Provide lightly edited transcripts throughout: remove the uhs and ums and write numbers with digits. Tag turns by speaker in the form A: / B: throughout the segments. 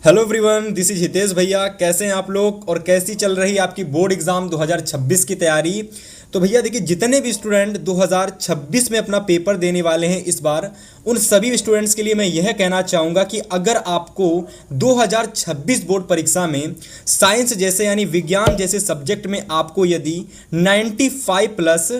A: Hello everyone, this is Hitesh भैया। कैसे हैं आप लोग और कैसी चल रही है आपकी बोर्ड एग्जाम 2026 की तैयारी। तो भैया देखिए, जितने भी स्टूडेंट 2026 में अपना पेपर देने वाले हैं इस बार, उन सभी स्टूडेंट्स के लिए मैं यह कहना चाहूँगा कि अगर आपको 2026 बोर्ड परीक्षा में साइंस जैसे यानी विज्ञान जैसे सब्जेक्ट में आपको यदि 95 प्लस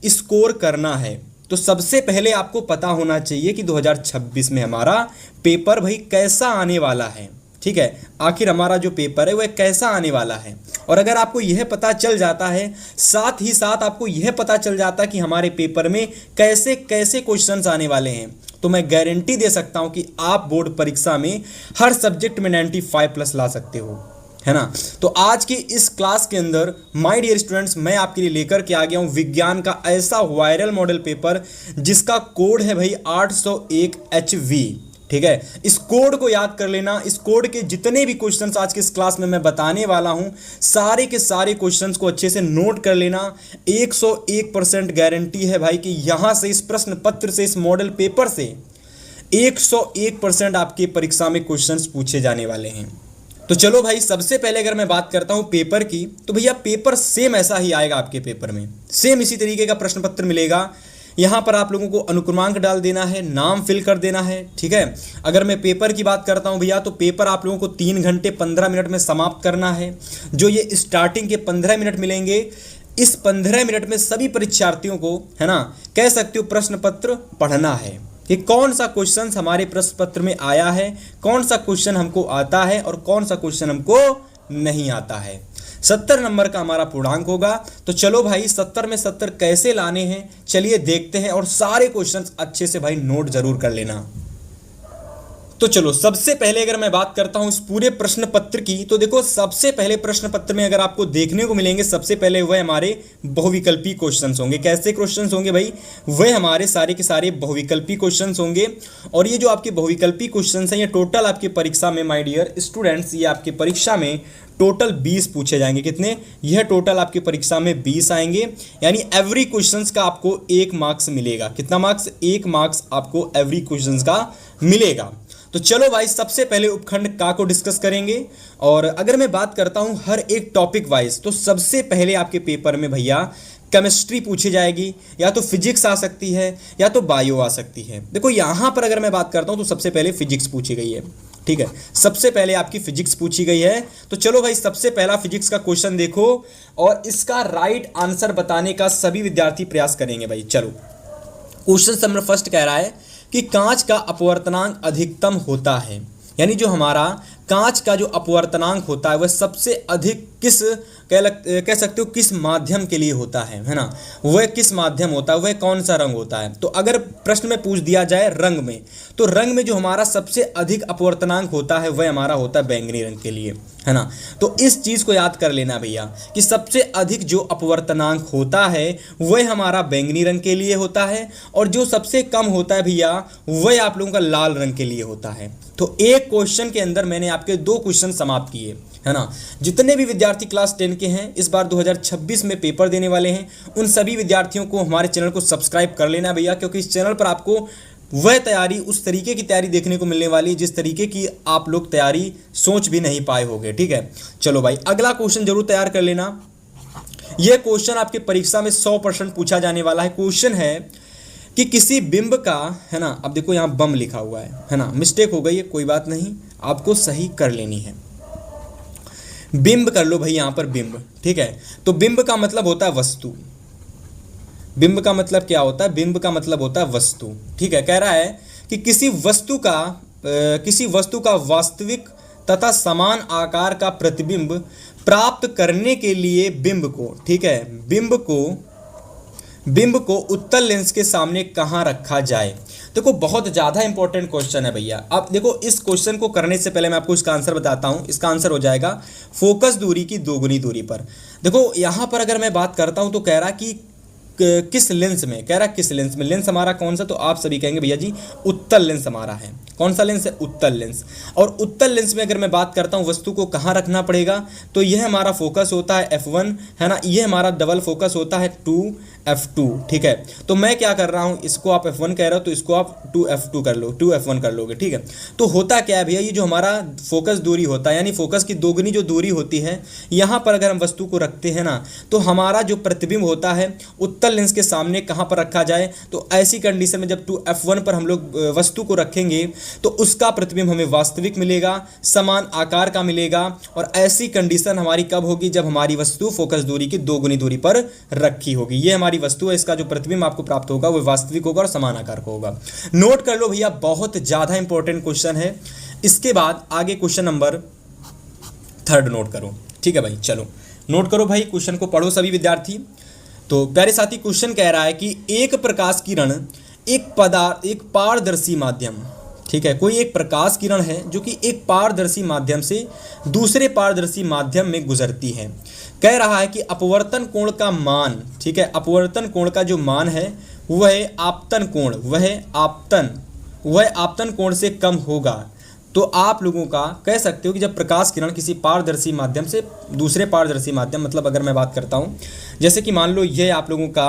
A: स्कोर करना है तो सबसे पहले आपको पता होना चाहिए कि 2026 में हमारा पेपर भाई कैसा आने वाला है। ठीक है, आखिर हमारा जो पेपर है वह कैसा आने वाला है। और अगर आपको यह पता चल जाता है, साथ ही साथ आपको यह पता चल जाता है कि हमारे पेपर में कैसे कैसे क्वेश्चंस आने वाले हैं, तो मैं गारंटी दे सकता हूं कि आप बोर्ड परीक्षा में हर सब्जेक्ट में 95 प्लस ला सकते हो, है ना। तो आज की इस क्लास के अंदर माय डियर स्टूडेंट्स, मैं आपके लिए लेकर के आ गया हूं विज्ञान का ऐसा वायरल मॉडल पेपर जिसका कोड है भाई 801 HV। ठीक है, इस कोड को याद कर लेना। इस कोड के जितने भी क्वेश्चंस आज के इस क्लास में मैं बताने वाला हूं, सारे के सारे क्वेश्चंस को अच्छे से नोट कर लेना। 101% गारंटी है भाई कि यहां से, इस प्रश्न पत्र से, इस मॉडल पेपर से 101% आपके परीक्षा में क्वेश्चंस पूछे जाने वाले हैं। तो चलो भाई, सबसे पहले अगर मैं बात करता हूं पेपर की, तो भैया पेपर सेम ऐसा ही आएगा आपके पेपर में। सेम इसी तरीके का प्रश्न पत्र मिलेगा। यहां पर आप लोगों को अनुक्रमांक डाल देना है, नाम फिल कर देना है। ठीक है, अगर मैं पेपर की बात करता हूं भैया, तो पेपर आप लोगों को 3 घंटे 15 मिनट में समाप्त करना है। जो ये स्टार्टिंग के 15 मिनट मिलेंगे, इस 15 मिनट में सभी परीक्षार्थियों को, है ना, कह सकते हो प्रश्न पत्र पढ़ना है कि कौन सा क्वेश्चन हमारे प्रश्न पत्र में आया है, कौन सा क्वेश्चन हमको आता है और कौन सा क्वेश्चन हमको नहीं आता है। 70 नंबर का हमारा पूर्णांक होगा। तो चलो भाई, 70 में 70 कैसे लाने हैं चलिए देखते हैं, और सारे क्वेश्चंस अच्छे से भाई नोट जरूर कर लेना। तो चलो, सबसे पहले अगर मैं बात करता हूं इस पूरे प्रश्न पत्र की, तो देखो सबसे पहले प्रश्न पत्र में अगर आपको देखने को मिलेंगे, सबसे पहले वह हमारे बहुविकल्पी क्वेश्चंस होंगे। कैसे क्वेश्चंस होंगे भाई? वह हमारे सारे के सारे बहुविकल्पी क्वेश्चंस होंगे। और ये जो आपके बहुविकल्पी क्वेश्चंस हैं, ये टोटल आपकी परीक्षा में माय डियर स्टूडेंट्स, ये आपकी परीक्षा में टोटल 20 पूछे जाएंगे। कितने? यह टोटल आपकी परीक्षा में 20 आएंगे, यानी एवरी क्वेश्चंस का आपको 1 मार्क्स मिलेगा। कितना मार्क्स? 1 मार्क्स आपको एवरी क्वेश्चंस का मिलेगा। तो चलो भाई, सबसे पहले उपखंड का को डिस्कस करेंगे। और अगर मैं बात करता हूं हर एक टॉपिक वाइज, तो सबसे पहले आपके पेपर में भैया केमिस्ट्री पूछी जाएगी, या तो फिजिक्स आ सकती है या तो बायो आ सकती है। देखो यहां पर अगर मैं बात करता हूं तो सबसे पहले फिजिक्स पूछी गई है। ठीक है, सबसे पहले आपकी फिजिक्स पूछी गई है। तो चलो भाई, सबसे पहला फिजिक्स का क्वेश्चन देखो और इसका राइट आंसर बताने का सभी विद्यार्थी प्रयास करेंगे भाई। चलो, क्वेश्चन नंबर फर्स्ट कह रहा है कि कांच का अपवर्तनांक अधिकतम होता है, यानी जो हमारा कांच का जो अपवर्तनांक होता है वह सबसे अधिक किस कह सकते हो किस माध्यम के लिए होता है ना। वह किस माध्यम होता है, वह कौन सा रंग होता है। तो अगर प्रश्न में पूछ दिया जाए रंग में, तो रंग में जो हमारा सबसे अधिक अपवर्तनांक होता है वह हमारा होता है बैंगनी रंग के लिए, है ना। तो इस चीज को याद कर लेना भैया कि सबसे अधिक जो अपवर्तनांक होता है वह हमारा बैंगनी रंग के लिए होता है, और जो सबसे कम होता है भैया वह आप लोगों का लाल रंग के लिए होता है। तो एक क्वेश्चन के अंदर मैंने आपके 2 क्वेश्चन समाप्त किए, है ना। जितने भी विद्यार्थी क्लास 10 के हैं, इस बार 2026 में पेपर देने वाले हैं, उन सभी विद्यार्थियों को हमारे चैनल को सब्सक्राइब कर लेना भैया, क्योंकि इस चैनल पर आपको वह तैयारी, उस तरीके की तैयारी देखने को मिलने वाली है जिस तरीके की आप लोग तैयारी सोच भी नहीं पाए होंगे। ठीक है, चलो भाई, अगला क्वेश्चन जरूर तैयार कर लेना। यह क्वेश्चन आपके परीक्षा में 100% पूछा जाने वाला है। क्वेश्चन है कि किसी बिंब का, है ना, अब देखो यहाँ बम लिखा हुआ है ना, मिस्टेक हो गई है, कोई बात नहीं, आपको सही कर लेनी है। बिंब कर लो भाई, यहां पर बिंब। ठीक है, तो बिंब का मतलब होता है वस्तु। बिंब का मतलब क्या होता है? बिंब का मतलब होता है वस्तु। ठीक है, कह रहा है कि किसी वस्तु का वास्तविक तथा समान आकार का प्रतिबिंब प्राप्त करने के लिए बिंब को, ठीक है, बिंब को उत्तल लेंस के सामने कहां रखा जाए। देखो बहुत ज़्यादा इंपॉर्टेंट क्वेश्चन है भैया। अब देखो, इस क्वेश्चन को करने से पहले मैं आपको इसका आंसर बताता हूं। इसका आंसर हो जाएगा फोकस दूरी की दोगुनी दूरी पर। देखो यहां पर अगर मैं बात करता हूं तो कह रहा कि किस लेंस में, कह रहा किस लेंस में, लेंस हमारा कौन सा, तो आप सभी कहेंगे भैया जी उत्तल लेंस हमारा है। कौन सा लेंस है? उत्तल लेंस। और उत्तल लेंस में अगर मैं बात करता हूं वस्तु को कहां रखना पड़ेगा, तो यह हमारा फोकस होता है F1, है ना, यह हमारा डबल फोकस होता है 2, F2, ठीक है। तो मैं क्या कर रहा हूँ, इसको आप F1 कह रहे हो तो इसको आप 2F2 कर लो, 2F1 कर लोगे, ठीक है। तो होता क्या है भैया, ये जो हमारा फोकस दूरी होता है यानी फोकस की दोगुनी जो दूरी होती है, यहाँ पर अगर हम वस्तु को रखते हैं ना, तो हमारा जो प्रतिबिंब होता है उत्तल लेंस के सामने कहाँ पर रखा जाए, तो ऐसी कंडीशन में जब 2F1 पर हम लोग वस्तु को रखेंगे तो उसका प्रतिबिंब हमें वास्तविक मिलेगा, समान आकार का मिलेगा। और ऐसी कंडीशन हमारी कब होगी, जब हमारी वस्तु फोकस दूरी की दोगुनी दूरी पर रखी होगी। ये हमारी वस्तु है, इसका जो प्रतिबिंब आपको प्राप्त होगा वो वास्तविक होगा और समान आकार का होगा। नोट कर लो भैया, बहुत ज्यादा इंपॉर्टेंट क्वेश्चन है। इसके बाद आगे क्वेश्चन नंबर 3 नोट करो, ठीक है भाई। चलो नोट करो भाई, क्वेश्चन को पढ़ो सभी विद्यार्थी। तो प्यारे साथी, क्वेश्चन कह रहा है कि एक प्रकाश किरण एक पारदर्शी माध्यम, ठीक है, कोई एक प्रकाश किरण है जो कि एक पारदर्शी माध्यम से दूसरे पारदर्शी माध्यम में गुजरती है। कह रहा है कि अपवर्तन कोण का मान, ठीक है, अपवर्तन कोण का जो मान है वह आपतन कोण से कम होगा। तो आप लोगों का कह सकते हो कि जब प्रकाश किरण किसी पारदर्शी माध्यम से दूसरे पारदर्शी माध्यम, मतलब अगर मैं बात करता हूँ, जैसे कि मान लो यह आप लोगों का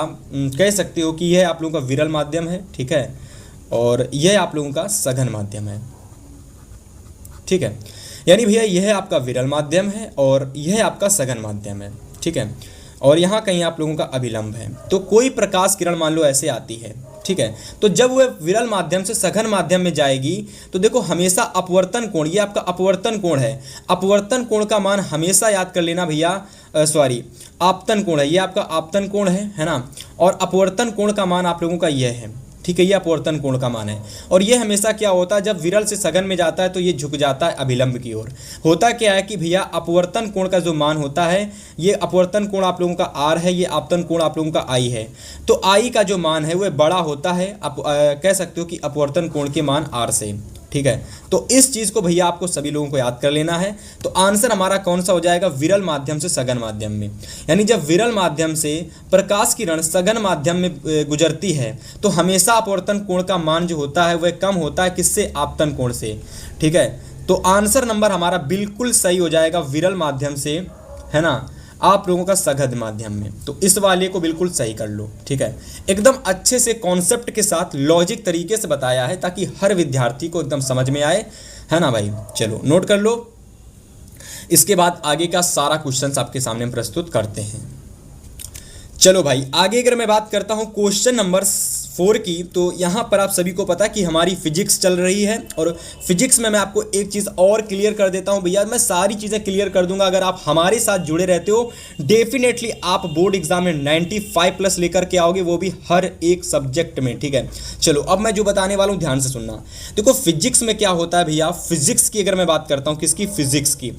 A: कह सकते हो कि यह आप लोगों का विरल माध्यम है, ठीक है, और यह आप लोगों का सघन माध्यम है, ठीक है। यानी भैया यह आपका विरल माध्यम है और यह आपका सघन माध्यम है, ठीक है, और यहाँ कहीं आप लोगों का अभिलंब है। तो कोई प्रकाश किरण मान लो ऐसे आती है, ठीक है, तो जब वह विरल माध्यम से सघन माध्यम में जाएगी तो देखो हमेशा अपवर्तन कोण, ये आपका अपवर्तन कोण है, अपवर्तन कोण का मान हमेशा याद कर लेना भैया, आपतन कोण है, ये आपका आपतन कोण है ना, और अपवर्तन कोण का मान आप लोगों का यह है, ठीक है, ये अपवर्तन कोण का मान है। और ये हमेशा क्या होता है, जब विरल से सघन में जाता है तो ये झुक जाता है अभिलंब की ओर। होता क्या है कि भैया अपवर्तन कोण का जो मान होता है, ये अपवर्तन कोण आप लोगों का R है, ये आपतन कोण आप लोगों का I है। तो I का जो मान है वह बड़ा होता है, आप कह सकते हो कि अपवर्तन कोण के मान R से, ठीक है। तो इस चीज़ को भैया आपको सभी लोगों को याद कर लेना है। तो आंसर हमारा कौन सा हो जाएगा, विरल माध्यम से सघन माध्यम में। यानी जब विरल माध्यम से प्रकाश किरण सघन माध्यम में गुजरती है तो हमेशा अपवर्तन कोण का मान जो होता है वह कम होता है, किससे, आपतन कोण से, ठीक है। तो आंसर नंबर हमारा बिल्कुल सही हो जाएगा, विरल माध्यम से, है ना, आप लोगों का सघन माध्यम में। तो इस वाले को बिल्कुल सही कर लो, ठीक है। एकदम अच्छे से कॉन्सेप्ट के साथ लॉजिक तरीके से बताया है ताकि हर विद्यार्थी को एकदम समझ में आए, है ना भाई। चलो नोट कर लो। इसके बाद आगे का सारा क्वेश्चंस आपके सामने हम प्रस्तुत करते हैं। चलो भाई आगे अगर मैं बात करता हूं क्वेश्चन नंबर 4 की, तो यहाँ पर आप सभी को पता है कि हमारी फिजिक्स चल रही है, और फिजिक्स में मैं आपको एक चीज़ और क्लियर कर देता हूँ भैया, मैं सारी चीज़ें क्लियर कर दूंगा अगर आप हमारे साथ जुड़े रहते हो। डेफिनेटली आप बोर्ड एग्जाम में 95+ लेकर के आओगे, वो भी हर एक सब्जेक्ट में, ठीक है। चलो अब मैं जो बताने वाला हूँ ध्यान से सुनना। देखो फिजिक्स में क्या होता है भैया, फिजिक्स की अगर मैं बात करता हूँ, किसकी, फिजिक्स की,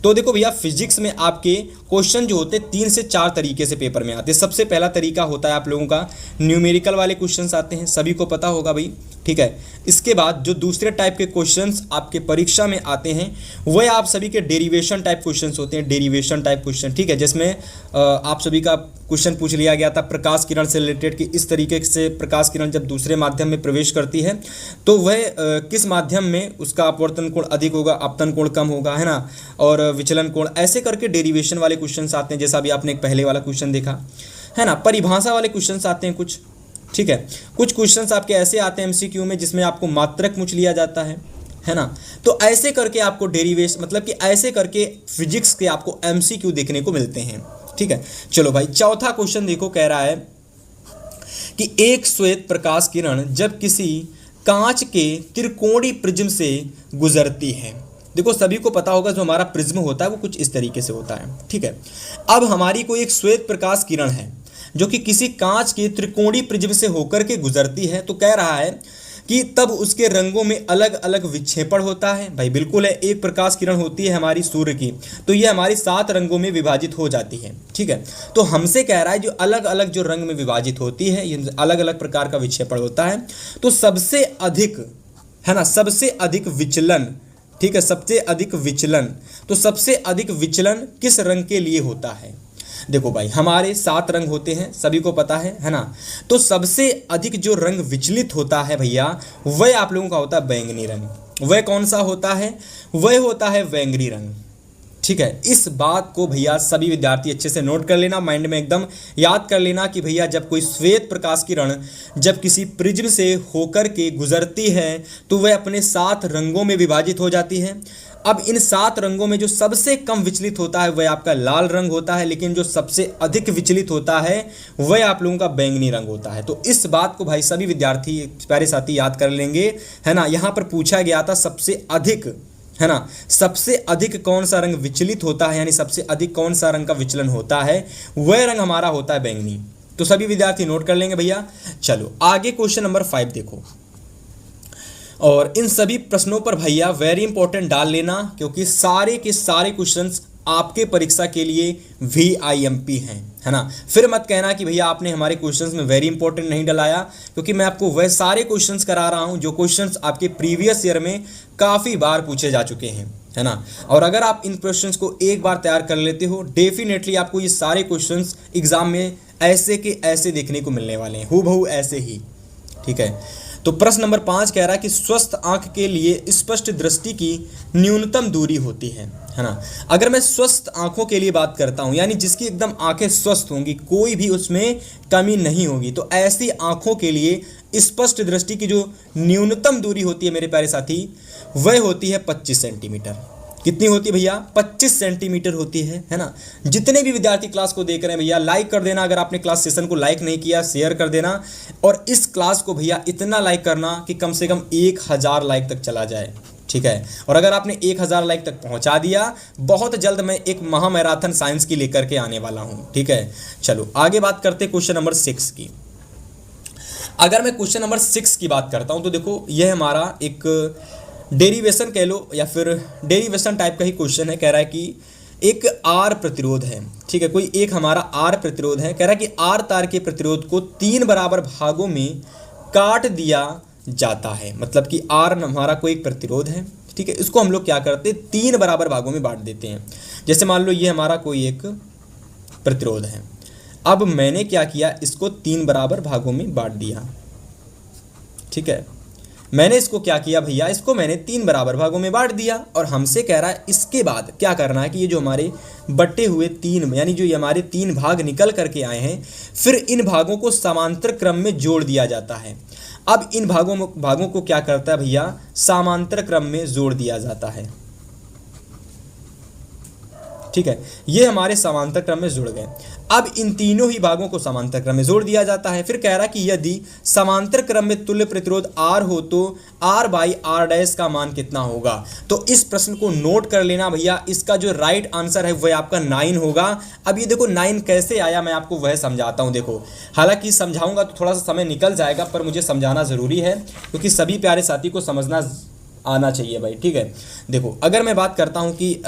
A: तो देखो भैया फिजिक्स में आपके क्वेश्चन जो होते हैं 3 से 4 तरीके से पेपर में आते हैं। सबसे पहला तरीका होता है आप लोगों का न्यूमेरिकल वाले क्वेश्चंस आते हैं, सभी को पता होगा भाई, ठीक है। इसके बाद जो दूसरे टाइप के क्वेश्चंस आपके परीक्षा में आते हैं वह आप सभी के डेरिवेशन टाइप क्वेश्चंस होते हैं, डेरिवेशन टाइप क्वेश्चन, ठीक है, जिसमें आप सभी का क्वेश्चन पूछ लिया गया था प्रकाश किरण से रिलेटेड कि इस तरीके से प्रकाश किरण जब दूसरे माध्यम में प्रवेश करती है तो वह किस माध्यम में उसका अपवर्तन कोण अधिक होगा, आपतन कोण कम होगा, है ना, और विचलन कोण, ऐसे करके डेरिवेशन वाले क्वेश्चंस आते हैं, जैसा अभी आपने एक पहले वाला क्वेश्चन देखा, है ना। परिभाषा वाले क्वेश्चंस आते हैं कुछ, ठीक है। कुछ क्वेश्चंस आपके ऐसे आते हैं एमसीक्यू में जिसमें आपको मात्रक पूछ लिया जाता है ना। तो ऐसे करके आपको डेरिवेशन, मतलब कि ऐसे करके फिजिक्स के आपको एमसीक्यू देखने को मिलते हैं, ठीक है। चलो भाई चौथा क्वेश्चन देखो, कह रहा है कि एक श्वेत प्रकाश किरण जब किसी कांच के त्रिकोणीय प्रिज्म से गुजरती है, देखो सभी को पता होगा जो हमारा प्रिज्म होता है वो कुछ इस तरीके से होता है, ठीक है। अब हमारी कोई एक श्वेत प्रकाश किरण है जो कि किसी कांच के त्रिकोणीय प्रिज्म से होकर के गुजरती है, तो कह रहा है कि तब उसके रंगों में अलग अलग विक्षेपण होता है। भाई बिल्कुल है, एक प्रकाश किरण होती है हमारी सूर्य की, तो ये हमारी 7 रंगों में विभाजित हो जाती है, ठीक है। तो हमसे कह रहा है जो अलग अलग जो रंग में विभाजित होती है, ये अलग अलग प्रकार का विक्षेपण होता है, तो सबसे अधिक, है ना, सबसे अधिक विचलन, ठीक है, सबसे अधिक विचलन, तो सबसे अधिक विचलन किस रंग के लिए होता है। देखो भाई हमारे 7 रंग होते हैं, सभी को पता है ना। तो सबसे अधिक जो रंग विचलित होता है भैया वह आप लोगों का होता है बैंगनी रंग। वह कौन सा होता है, वह होता है बैंगनी रंग, ठीक है, इस बात को भैया सभी विद्यार्थी अच्छे से नोट कर लेना, माइंड में एकदम याद कर लेना कि भैया जब कोई श्वेत प्रकाश किरण जब किसी प्रिज्म से होकर के गुजरती है तो वह अपने 7 रंगों में विभाजित हो जाती है। अब इन 7 रंगों में जो सबसे कम विचलित होता है वह आपका लाल रंग होता है, लेकिन जो सबसे अधिक विचलित होता है वह आप लोगों का बैंगनी रंग होता है। तो इस बात को भाई सभी विद्यार्थी प्यारे साथी याद कर लेंगे, है ना। यहाँ पर पूछा गया था सबसे अधिक, है ना, सबसे अधिक कौन सा रंग विचलित होता है, यानी सबसे अधिक कौन सा रंग का विचलन होता है, वह रंग हमारा होता है बैंगनी। तो सभी विद्यार्थी नोट कर लेंगे भैया। चलो आगे क्वेश्चन नंबर 5 देखो, और इन सभी प्रश्नों पर भैया वेरी इंपॉर्टेंट डाल लेना, क्योंकि सारे के सारे क्वेश्चंस आपके परीक्षा के लिए VIMP हैं, है ना। फिर मत कहना कि भैया आपने हमारे क्वेश्चंस में वेरी इंपॉर्टेंट नहीं डलाया, क्योंकि मैं आपको वह सारे क्वेश्चंस करा रहा हूं जो क्वेश्चंस आपके प्रीवियस ईयर में काफ़ी बार पूछे जा चुके हैं, है ना। और अगर आप इन क्वेश्चंस को एक बार तैयार कर लेते हो, डेफिनेटली आपको ये सारे क्वेश्चंस एग्जाम में ऐसे के ऐसे देखने को मिलने वाले हैं, हूबहू ऐसे ही, ठीक है। तो प्रश्न नंबर 5 कह रहा है कि स्वस्थ आंख के लिए स्पष्ट दृष्टि की न्यूनतम दूरी होती है ना। अगर मैं स्वस्थ आंखों के लिए बात करता हूं, यानी जिसकी एकदम आंखें स्वस्थ होंगी, कोई भी उसमें कमी नहीं होगी, तो ऐसी आंखों के लिए स्पष्ट दृष्टि की जो न्यूनतम दूरी होती है मेरे प्यारे साथी, वह होती है 25 सेंटीमीटर। कितनी होती है भैया? 25 सेंटीमीटर होती है ना। जितने भी विद्यार्थी क्लास को देख रहे हैं भैया, लाइक कर देना। अगर आपने क्लास सेशन को लाइक नहीं किया, शेयर कर देना, और इस क्लास को भैया इतना लाइक करना कि कम से कम 1000 लाइक तक चला जाए, ठीक है। और अगर आपने 1000 लाइक तक पहुंचा दिया, बहुत जल्द मैं एक महामैराथन साइंस की लेकर के आने वाला हूं, ठीक है। चलो आगे बात करते क्वेश्चन नंबर 6 की। अगर मैं क्वेश्चन नंबर 6 की बात करता हूं तो देखो, यह हमारा एक डेरिवेशन कह लो या फिर डेरिवेशन टाइप का ही क्वेश्चन है। कह रहा है कि एक आर प्रतिरोध है, ठीक है, कोई एक हमारा आर प्रतिरोध है। कह रहा है कि आर तार के प्रतिरोध को 3 बराबर भागों में काट दिया जाता है। मतलब कि आर हमारा कोई एक प्रतिरोध है, ठीक है, इसको हम लोग क्या करते हैं, 3 बराबर भागों में बांट देते हैं। जैसे मान लो ये हमारा कोई एक प्रतिरोध है, अब मैंने क्या किया, इसको 3 बराबर भागों में बांट दिया, ठीक है। मैंने इसको क्या किया भैया, इसको मैंने 3 बराबर भागों में बांट दिया, और हमसे कह रहा है इसके बाद क्या करना है कि ये जो हमारे बटे हुए 3, यानी जो ये हमारे 3 भाग निकल करके आए हैं, फिर इन भागों को समांतर क्रम में जोड़ दिया जाता है। अब इन भागों को क्या करता है भैया, समांतर क्रम में जोड़ दिया जाता है, ठीक है। ये हमारे समांतर क्रम में जुड़ गए। अब इन तीनों ही भागों को समांतर क्रम में जोड़ दिया जाता है। फिर कह रहा कि यदि समांतर क्रम में तुल्य प्रतिरोध R हो तो R/R' का मान कितना होगा। तो इस प्रश्न को नोट कर लेना भैया। इसका जो राइट आंसर है वह आपका 9 होगा। अब ये देखो 9 कैसे आया, मैं आपको वह समझाता हूँ। देखो, हालांकि समझाऊंगा तो थोड़ा सा समय निकल जाएगा, पर मुझे समझाना ज़रूरी है, क्योंकि सभी प्यारे साथी को समझना आना चाहिए भाई, ठीक है। देखो, अगर मैं बात करता हूँ कि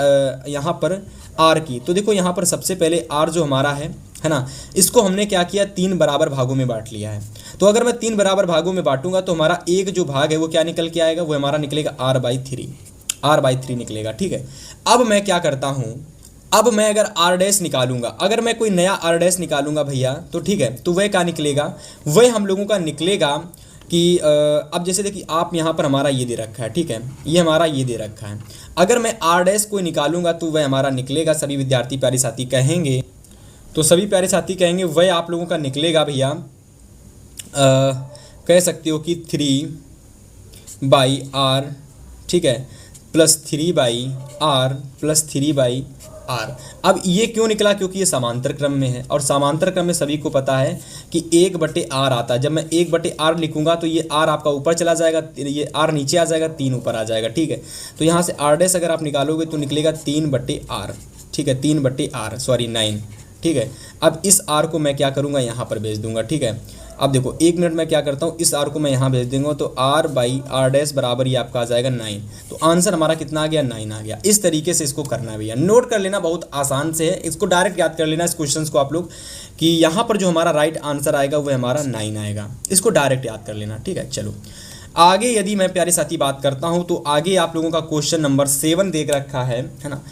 A: यहाँ पर आर की, तो देखो यहाँ पर सबसे पहले आर जो हमारा है ना, इसको हमने क्या किया, 3 बराबर भागों में बांट लिया है। तो अगर मैं 3 बराबर भागों में बांटूंगा तो हमारा एक जो भाग है वो क्या निकल के आएगा, वो हमारा निकलेगा R/3 निकलेगा, ठीक है। अब मैं क्या करता हूँ, अब मैं अगर R' निकालूंगा, अगर मैं कोई नया R' निकालूंगा भैया, तो ठीक है, तो वह क्या निकलेगा, वह हम लोगों का निकलेगा कि अब जैसे देखिए आप यहाँ पर हमारा ये दे रखा है, ठीक है, ये हमारा ये दे रखा है। अगर मैं R' को निकालूंगा तो वह हमारा निकलेगा, सभी विद्यार्थी प्यारे साथी कहेंगे, तो सभी प्यारे साथी कहेंगे वह आप लोगों का निकलेगा भैया, कह सकते हो कि 3/R, ठीक है, प्लस 3/R प्लस 3/R। अब ये क्यों निकला, क्योंकि ये समांतर क्रम में है, और समांतर क्रम में सभी को पता है कि 1/R आता है। जब मैं 1/R लिखूंगा तो ये R आपका ऊपर चला जाएगा, ये R नीचे आ जाएगा, 3 ऊपर आ जाएगा, ठीक है। तो यहाँ से R' अगर आप निकालोगे तो निकलेगा 3/R, ठीक है, 3/R, सॉरी 9, ठीक है। अब इस R को मैं क्या करूँगा, यहाँ पर भेज दूंगा, ठीक है। अब देखो 1 मिनट में क्या करता हूँ, इस R को मैं यहाँ भेज दूंगा तो R/R' बराबर ये आपका आ जाएगा 9। तो आंसर हमारा कितना आ गया, 9 आ गया। इस तरीके से इसको करना है भैया, नोट कर लेना, बहुत आसान से है, इसको डायरेक्ट याद कर लेना इस क्वेश्चन को आप लोग, कि यहाँ पर जो हमारा राइट आंसर आएगा वह हमारा 9 आएगा। इसको डायरेक्ट याद कर लेना, ठीक है। चलो आगे यदि मैं प्यारे साथी बात करता हूँ तो आगे आप लोगों का क्वेश्चन नंबर 7 देख रखा है ना।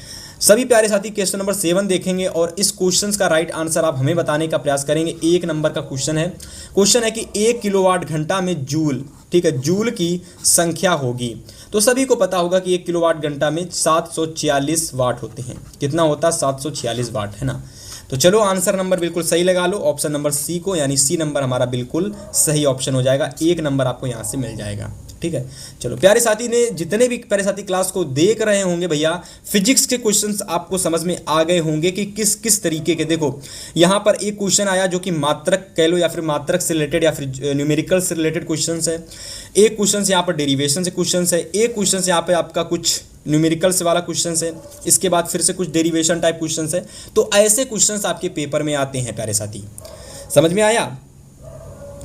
A: सभी प्यारे साथी क्वेश्चन नंबर 7 देखेंगे और इस क्वेश्चन का राइट आंसर आप हमें बताने का प्रयास करेंगे। 1 नंबर का क्वेश्चन है कि 1 किलोवाट घंटा में जूल, ठीक है, जूल की संख्या होगी। तो सभी को पता होगा कि 1 किलोवाट घंटा में 746 वाट होते हैं। कितना होता है? 746 वाट, है ना। तो चलो आंसर नंबर बिल्कुल सही लगा लो, ऑप्शन नंबर सी को, यानी सी नंबर हमारा बिल्कुल सही ऑप्शन हो जाएगा। 1 नंबर आपको यहाँ से मिल जाएगा, ठीक है। चलो प्यारे साथी ने जितने भी प्यारे साथी क्लास को देख रहे होंगे भैया, फिजिक्स के क्वेश्चंस आपको समझ में आ गए होंगे कि किस किस तरीके के। देखो यहाँ पर एक क्वेश्चन आया जो कि मात्रक कह लो या फिर मात्रक से रिलेटेड या फिर न्यूमेरिकल से रिलेटेड क्वेश्चंस है। एक क्वेश्चन यहाँ पर डेरिवेशन से क्वेश्चंस है। एक क्वेश्चन यहाँ पे आपका कुछ न्यूमेरिकल से वाला क्वेश्चन है। इसके बाद फिर से कुछ डेरिवेशन टाइप क्वेश्चन है। तो ऐसे क्वेश्चन आपके पेपर में आते हैं प्यारे साथी, समझ में आया।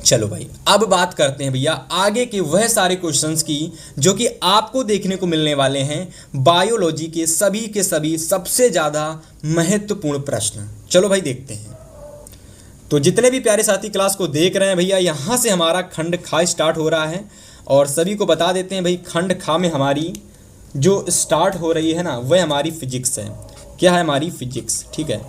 A: चलो भाई अब बात करते हैं भैया आगे के वह सारे क्वेश्चंस की जो कि आपको देखने को मिलने वाले हैं बायोलॉजी के सभी सबसे ज़्यादा महत्वपूर्ण प्रश्न। चलो भाई देखते हैं। तो जितने भी प्यारे साथी क्लास को देख रहे हैं भैया, यहाँ से हमारा खंड खा स्टार्ट हो रहा है और सभी को बता देते हैं भाई खंड खा में हमारी जो स्टार्ट हो रही है ना वह हमारी फिजिक्स है। क्या है? हमारी फिजिक्स, ठीक है।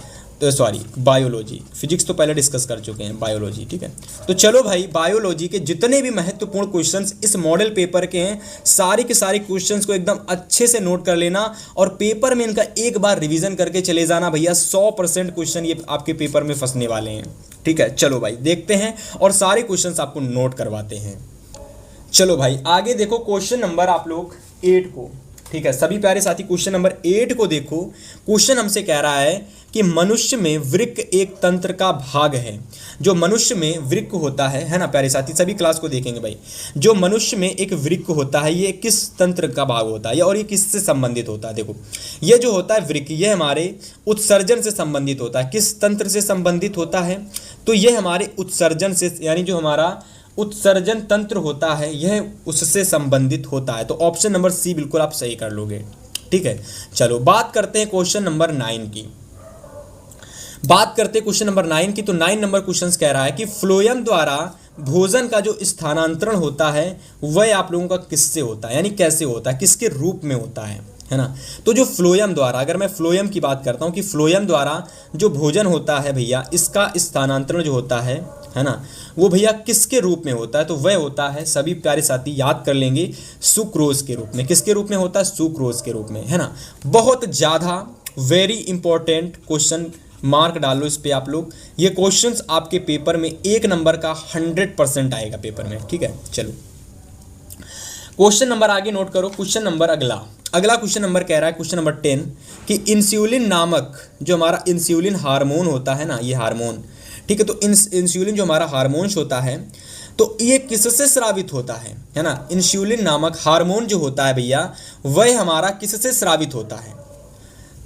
A: तो सॉरी बायोलॉजी, फिजिक्स तो पहले डिस्कस कर चुके हैं, बायोलॉजी, ठीक है। तो चलो भाई बायोलॉजी के जितने भी महत्वपूर्ण क्वेश्चंस इस मॉडल पेपर के हैं सारे के सारे क्वेश्चंस को एकदम अच्छे से नोट कर लेना और पेपर में इनका एक बार रिवीजन करके चले जाना भैया। 100% क्वेश्चन ये आपके पेपर में फंसने वाले हैं, ठीक है। चलो भाई देखते हैं और सारे क्वेश्चन आपको नोट करवाते हैं। चलो भाई आगे देखो क्वेश्चन नंबर आप लोग 8 को, ठीक है। सभी प्यारे साथी क्वेश्चन नंबर 8 को देखो। क्वेश्चन हमसे कह रहा है कि मनुष्य में वृक्क एक तंत्र का भाग है। जो मनुष्य में वृक्क होता है ना प्यारे साथी, सभी क्लास को देखेंगे भाई। जो मनुष्य में एक वृक्क होता है ये किस तंत्र का भाग होता है और ये किससे संबंधित होता है? देखो ये जो होता है वृक्क, ये हमारे उत्सर्जन से संबंधित होता है। किस तंत्र से संबंधित होता है? तो ये हमारे उत्सर्जन से, यानी जो हमारा उत्सर्जन तंत्र होता है यह उससे संबंधित होता है। तो ऑप्शन नंबर सी बिल्कुल आप सही कर लोगे, ठीक है। चलो बात करते हैं क्वेश्चन नंबर 9 की। बात करते हैं क्वेश्चन नंबर 9 की। तो 9 नंबर क्वेश्चन कह रहा है कि फ्लोएम द्वारा भोजन का जो स्थानांतरण होता है वह आप लोगों का किससे होता है, यानी कैसे होता है, किसके रूप में होता है ना। तो जो फ्लोएम द्वारा, अगर मैं फ्लोएम की बात करता हूँ कि फ्लोएम द्वारा जो भोजन होता है भैया, इसका स्थानांतरण जो होता है ना, वो भैया किसके रूप में होता है? तो वह होता है, सभी प्यारे साथी याद कर लेंगे, सुक्रोज के रूप में। किसके रूप में होता है? सुक्रोज के रूप में, है ना। बहुत ज़्यादा वेरी इंपॉर्टेंट क्वेश्चन, मार्क डालो इस पे आप लोग। ये क्वेश्चंस आपके पेपर में 1 नंबर का 100% आएगा पेपर में, ठीक है। चलो क्वेश्चन नंबर आगे नोट करो। क्वेश्चन नंबर अगला क्वेश्चन नंबर कह रहा है, क्वेश्चन नंबर 10, कि इंसुलिन नामक जो हमारा इंसुलिन हार्मोन होता है ना, ये हार्मोन, ठीक है। तो इंसुलिन जो हमारा हार्मोन्स होता है तो ये किससे स्रावित होता है ना। इंसुलिन नामक हार्मोन जो होता है भैया वह हमारा किससे स्रावित होता है?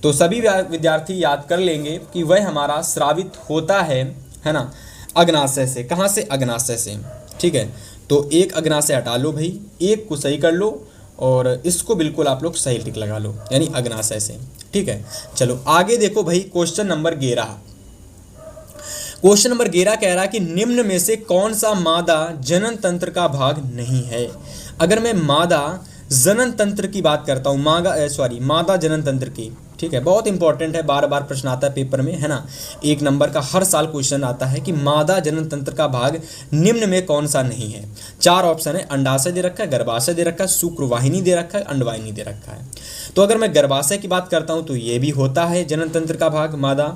A: तो सभी विद्यार्थी याद कर लेंगे कि वह हमारा स्रावित होता है ना, अग्नाशय से। कहाँ से? अग्नाशय से, ठीक है। तो एक अग्नाशय हटा लो भाई, एक को सही कर लो और इसको बिल्कुल आप लोग सही टिक लगा लो, यानी अग्नाशय से, ठीक है। चलो आगे देखो भाई क्वेश्चन नंबर 11। क्वेश्चन नंबर 11 कह रहा है कि निम्न में से कौन सा मादा जनन तंत्र का भाग नहीं है? अगर मैं मादा जनन तंत्र की बात करता हूँ, मादा जनन तंत्र की, ठीक है, बहुत इंपॉर्टेंट है, बार बार प्रश्न आता है पेपर में, है ना। 1 नंबर का हर साल क्वेश्चन आता है कि मादा जनन तंत्र का भाग निम्न में कौन सा नहीं है। 4 ऑप्शन है, अंडाशय दे रखा है, गर्भाशय दे रखा है, शुक्रवाहिनी दे रखा है, अंडवाहिनी दे रखा है। तो अगर मैं गर्भाशय की बात करता हूँ तो ये भी होता है जनन तंत्र का भाग मादा,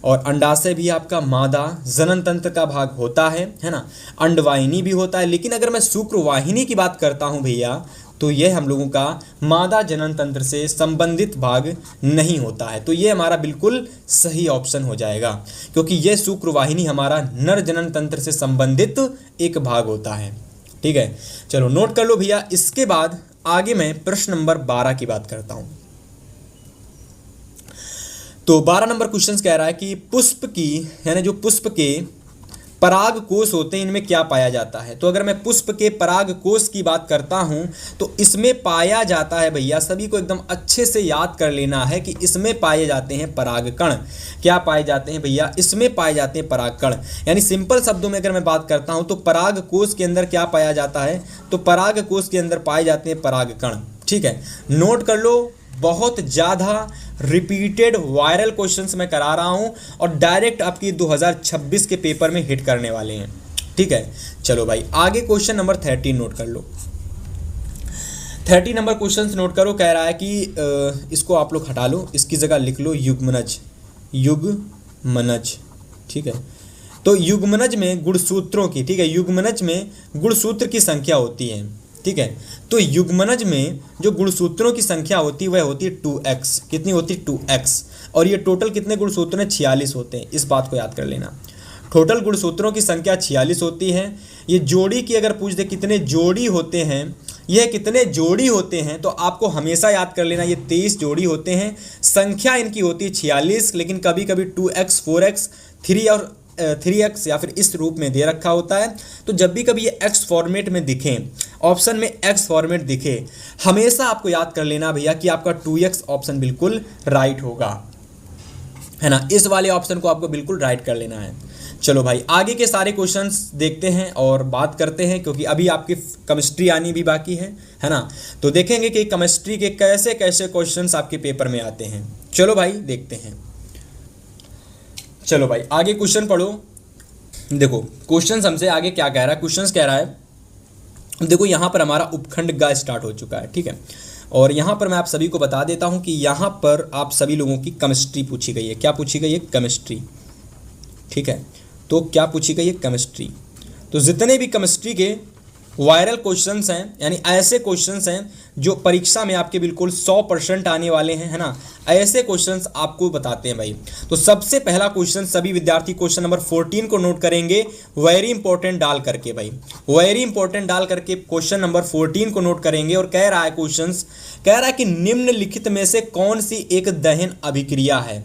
A: और अंडाशय भी आपका मादा जनन तंत्र का भाग होता है ना। अंडवाहिनी भी होता है, लेकिन अगर मैं शुक्रवाहिनी की बात करता हूँ भैया तो यह हम लोगों का मादा जनन तंत्र से संबंधित भाग नहीं होता है। तो ये हमारा बिल्कुल सही ऑप्शन हो जाएगा, क्योंकि यह शुक्रवाहिनी हमारा नर जनन तंत्र से संबंधित एक भाग होता है, ठीक है। चलो नोट कर लो भैया। इसके बाद आगे मैं प्रश्न नंबर 12 की बात करता हूं। तो 12 नंबर क्वेश्चन कह रहा है कि पुष्प की, यानी जो पुष्प के पराग कोष होते हैं इनमें क्या पाया जाता है? तो अगर मैं पुष्प के पराग कोष की बात करता हूं तो इसमें पाया जाता है भैया, सभी को एकदम अच्छे से याद कर लेना है कि इसमें पाए जाते हैं परागकण। क्या पाए जाते हैं भैया? इसमें पाए जाते हैं परागकण। यानी सिंपल शब्दों में अगर मैं बात करता हूं तो पराग कोष के अंदर क्या पाया जाता है? तो पराग कोष के अंदर पाए जाते हैं परागकण, ठीक है। नोट कर लो, बहुत ज़्यादा रिपीटेड वायरल क्वेश्चंस मैं करा रहा हूं और डायरेक्ट आपकी 2026 के पेपर में हिट करने वाले हैं। ठीक है, चलो भाई आगे क्वेश्चन नंबर 13 नोट कर लो। 30 नंबर क्वेश्चन नोट करो। कह रहा है कि इसको आप लोग हटा लो, इसकी जगह लिख लो युग्मनज, युग्मनज। ठीक है, तो युग्मनज में गुणसूत्रों की, ठीक है, युग्मनज में गुणसूत्र की संख्या होती है। ठीक है, तो युग्मनज में जो गुणसूत्रों की संख्या होती है वह होती है 2x। कितनी होती है? 2x। और ये टोटल कितने गुणसूत्र हैं? 46 होते हैं। इस बात को याद कर लेना, टोटल गुणसूत्रों की संख्या 46 होती है। ये जोड़ी की अगर पूछ दे कितने जोड़ी होते हैं, यह कितने जोड़ी होते हैं, तो आपको हमेशा याद कर लेना ये 23 जोड़ी होते हैं। संख्या इनकी होती है 46, लेकिन कभी कभी 2x, 4x, 3 और 3x या फिर इस रूप में दे रखा होता है। तो जब भी कभी ये x फॉर्मेट में दिखे, ऑप्शन में x फॉर्मेट दिखे, हमेशा आपको याद कर लेना भैया कि आपका 2x ऑप्शन बिल्कुल राइट होगा, है ना। इस वाले ऑप्शन को आपको बिल्कुल राइट कर लेना है। चलो भाई आगे के सारे क्वेश्चंस देखते हैं और बात करते हैं, क्योंकि अभी आपकी केमिस्ट्री आनी भी बाकी है ना। तो देखेंगे कि केमिस्ट्री के कैसे कैसे क्वेश्चंस आपके पेपर में आते हैं। चलो भाई देखते हैं। चलो भाई आगे क्वेश्चन पढ़ो। देखो क्वेश्चन हमसे आगे क्या कह रहा है। क्वेश्चन कह रहा है, देखो यहाँ पर हमारा उपखंड ग स्टार्ट हो चुका है। ठीक है, और यहाँ पर मैं आप सभी को बता देता हूँ कि यहाँ पर आप सभी लोगों की केमिस्ट्री पूछी गई है। क्या पूछी गई है? केमिस्ट्री। ठीक है, तो क्या पूछी गई है? केमिस्ट्री। तो जितने भी केमिस्ट्री के वायरल क्वेश्चंस हैं, यानी ऐसे क्वेश्चंस हैं जो परीक्षा में आपके बिल्कुल 100% आने वाले हैं, है ना, ऐसे क्वेश्चंस आपको बताते हैं भाई। तो सबसे पहला क्वेश्चन सभी विद्यार्थी क्वेश्चन नंबर 14 को नोट करेंगे, वेरी इंपॉर्टेंट डाल करके भाई, वेरी इंपॉर्टेंट डाल करके क्वेश्चन नंबर 14 को नोट करेंगे। और कह रहा है क्वेश्चंस, कह रहा है कि निम्नलिखित में से कौन सी एक दहन अभिक्रिया है।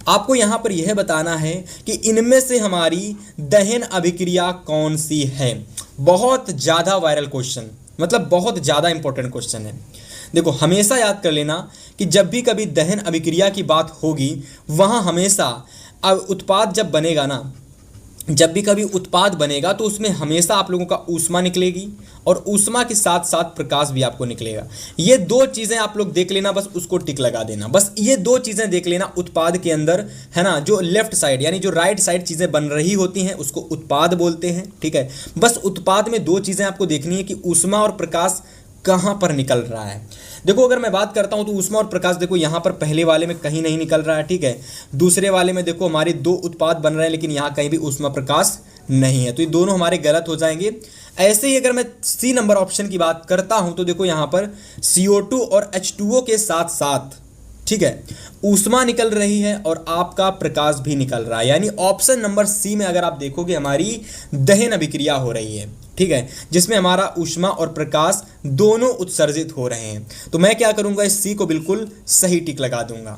A: आपको यहां पर यह बताना है कि इनमें से हमारी दहन अभिक्रिया कौन सी है। बहुत ज़्यादा वायरल क्वेश्चन, मतलब बहुत ज़्यादा इंपॉर्टेंट क्वेश्चन है। देखो हमेशा याद कर लेना कि जब भी कभी दहन अभिक्रिया की बात होगी, वहाँ हमेशा उत्पाद जब बनेगा ना, जब भी कभी उत्पाद बनेगा तो उसमें हमेशा आप लोगों का ऊष्मा निकलेगी और ऊष्मा के साथ साथ प्रकाश भी आपको निकलेगा। ये दो चीज़ें आप लोग देख लेना, बस उसको टिक लगा देना। बस ये दो चीज़ें देख लेना उत्पाद के अंदर, है ना। जो लेफ्ट साइड यानी जो राइट साइड चीज़ें बन रही होती हैं उसको उत्पाद बोलते हैं। ठीक है, बस उत्पाद में दो चीज़ें आपको देखनी है कि ऊष्मा और प्रकाश कहाँ पर निकल रहा है। देखो अगर मैं बात करता हूँ तो ऊष्मा और प्रकाश देखो यहाँ पर पहले वाले में कहीं नहीं निकल रहा है। ठीक है, दूसरे वाले में देखो हमारे दो उत्पाद बन रहे हैं लेकिन यहाँ कहीं भी ऊष्मा प्रकाश नहीं है, तो ये दोनों हमारे गलत हो जाएंगे। ऐसे ही अगर मैं सी नंबर ऑप्शन की बात करता हूँ तो देखो यहाँ पर CO2 और H2O के साथ साथ, ठीक है, ऊष्मा निकल रही है और आपका प्रकाश भी निकल रहा है, यानी ऑप्शन नंबर सी में अगर आप देखोगे हमारी दहन अभिक्रिया हो रही है। ठीक है, जिसमें हमारा ऊष्मा और प्रकाश दोनों उत्सर्जित हो रहे हैं। तो मैं क्या करूंगा, इस सी को बिल्कुल सही टिक लगा दूंगा।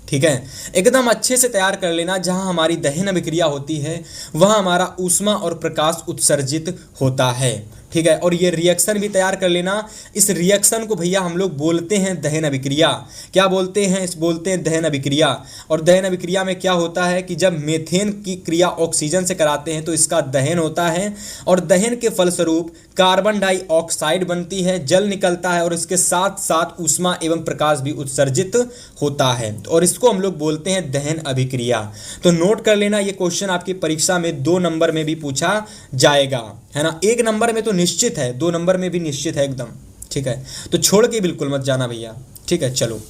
A: ठीक है, एकदम अच्छे से तैयार कर लेना। जहां हमारी दहन अभिक्रिया होती है वहां हमारा ऊष्मा और प्रकाश उत्सर्जित होता है। ठीक है, और ये रिएक्शन भी तैयार कर लेना। इस रिएक्शन को भैया हम लोग बोलते हैं दहन अभिक्रिया। क्या बोलते हैं? इस बोलते हैं दहन अभिक्रिया। और दहन अभिक्रिया में क्या होता है कि जब मीथेन की क्रिया ऑक्सीजन से कराते हैं तो इसका दहन होता है और दहन के फलस्वरूप कार्बन डाइऑक्साइड बनती है, जल निकलता है और इसके साथ साथ ऊष्मा एवं प्रकाश भी उत्सर्जित होता है, और इसको हम लोग बोलते हैं दहन अभिक्रिया। तो नोट कर लेना, ये क्वेश्चन आपकी परीक्षा में 2 नंबर में भी पूछा जाएगा, है ना। 1 नंबर में तो निश्चित है, 2 नंबर में भी निश्चित है एकदम। ठीक है, तो छोड़ के बिल्कुल मत जाना भैया। ठीक है, चलो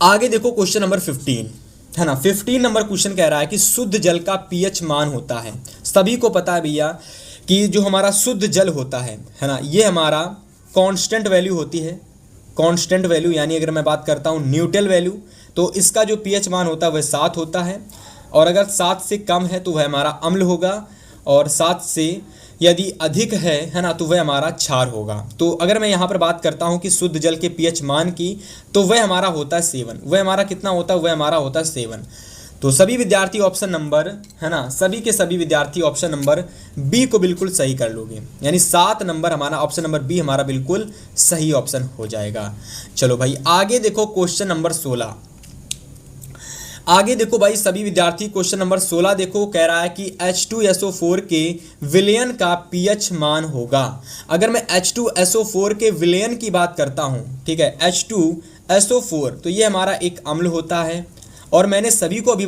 A: आगे देखो क्वेश्चन नंबर 15, है ना। 15 नंबर क्वेश्चन कह रहा है कि शुद्ध जल का पीएच मान होता है। सभी को पता है भैया कि जो हमारा शुद्ध जल होता है ना, ये हमारा कांस्टेंट वैल्यू होती है। कांस्टेंट वैल्यू यानी अगर मैं बात करता हूँ न्यूट्रल वैल्यू, तो इसका जो पीएच मान होता है वह 7 होता है, और अगर 7 से कम है तो वह हमारा अम्ल होगा, और 7 से यदि अधिक है ना, तो वह हमारा क्षार होगा। तो अगर मैं यहाँ पर बात करता हूँ कि शुद्ध जल के पीएच मान की, तो वह हमारा होता है 7। वह हमारा कितना होता है? वह हमारा होता है 7। तो सभी विद्यार्थी ऑप्शन नंबर, है ना, सभी के सभी विद्यार्थी ऑप्शन नंबर बी को बिल्कुल सही कर लोगे, यानी 7 नंबर हमारा ऑप्शन नंबर बी हमारा बिल्कुल सही ऑप्शन हो जाएगा। चलो भाई आगे देखो क्वेश्चन नंबर 16। आगे देखो भाई सभी विद्यार्थी क्वेश्चन नंबर 16 देखो, कह रहा है कि H2SO4 के विलयन का पीएच मान होगा। अगर मैं H2SO4 के विलयन की बात करता हूं, ठीक है, H2 SO4, तो ये हमारा एक अम्ल होता है। और मैंने सभी को अभी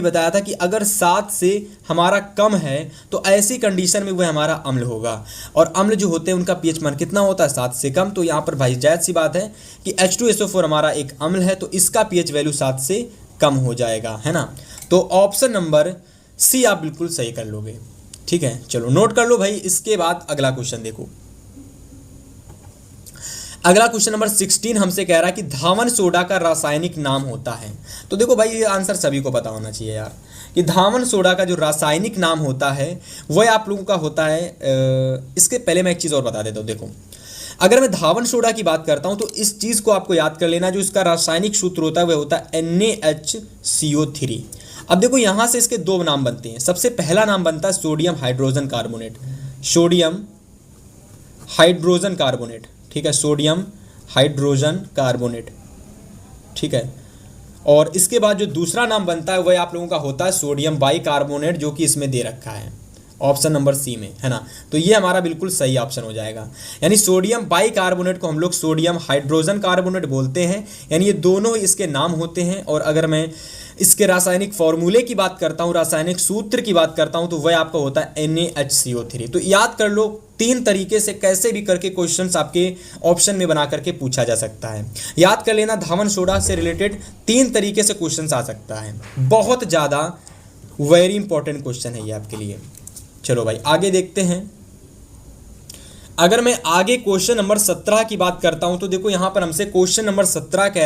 A: बताया था कि अगर 7 से हमारा कम है तो ऐसी कंडीशन में वह हमारा अम्ल होगा। और अम्ल जो होते हैं उनका पीएच मान कितना होता है, 7 से कम। तो यहाँ पर भाई जायज़ सी बात है कि H2SO4 हमारा एक अम्ल है, तो इसका पीएच वैल्यू 7 से कम हो जाएगा, है ना। तो ऑप्शन नंबर सी आप बिल्कुल सही कर लोगे। ठीक है, चलो नोट कर लो भाई। इसके बाद अगला क्वेश्चन देखो। अगला क्वेश्चन नंबर 16 हमसे कह रहा है कि धावन सोडा का रासायनिक नाम होता है। तो देखो भाई, ये आंसर सभी को पता होना चाहिए यार, कि धावन सोडा का जो रासायनिक नाम होता है वह आप लोगों का होता है इसके पहले मैं एक चीज़ और बता देता हूँ। देखो, अगर मैं धावन सोडा की बात करता हूँ तो इस चीज़ को आपको याद कर लेना, जो इसका रासायनिक सूत्र होता है वह होता है NaHCO3। अब देखो, यहाँ से इसके दो नाम बनते हैं। सबसे पहला नाम बनता है sodium hydrogen carbonate, sodium hydrogen carbonate. ठीक है, सोडियम हाइड्रोजन कार्बोनेट। ठीक है, और इसके बाद जो दूसरा नाम बनता है वह आप लोगों का होता है सोडियम बाइकार्बोनेट, जो कि इसमें दे रखा है ऑप्शन नंबर सी में, है ना। तो ये हमारा बिल्कुल सही ऑप्शन हो जाएगा। यानी सोडियम बाइकार्बोनेट को हम लोग सोडियम हाइड्रोजन कार्बोनेट बोलते हैं, यानी ये दोनों इसके नाम होते हैं। और अगर मैं इसके रासायनिक फॉर्मूले की बात करता हूँ, रासायनिक सूत्र की बात करता हूँ, तो वह आपका होता है NaHCO3। तो याद कर लो, 3 तरीके से कैसे भी करके क्वेश्चंस आपके ऑप्शन में बना करके पूछा जा सकता है। याद कर लेना, धावन सोडा से रिलेटेड 3 तरीके से क्वेश्चंस आ सकता है। बहुत ज़्यादा वेरी इंपॉर्टेंट क्वेश्चन है ये आपके लिए। चलो भाई आगे देखते हैं। अगर मैं आगे क्वेश्चन नंबर 17 की बात करता हूं, तो देखो यहाँ पर हमसे क्वेश्चन नंबर 17 कह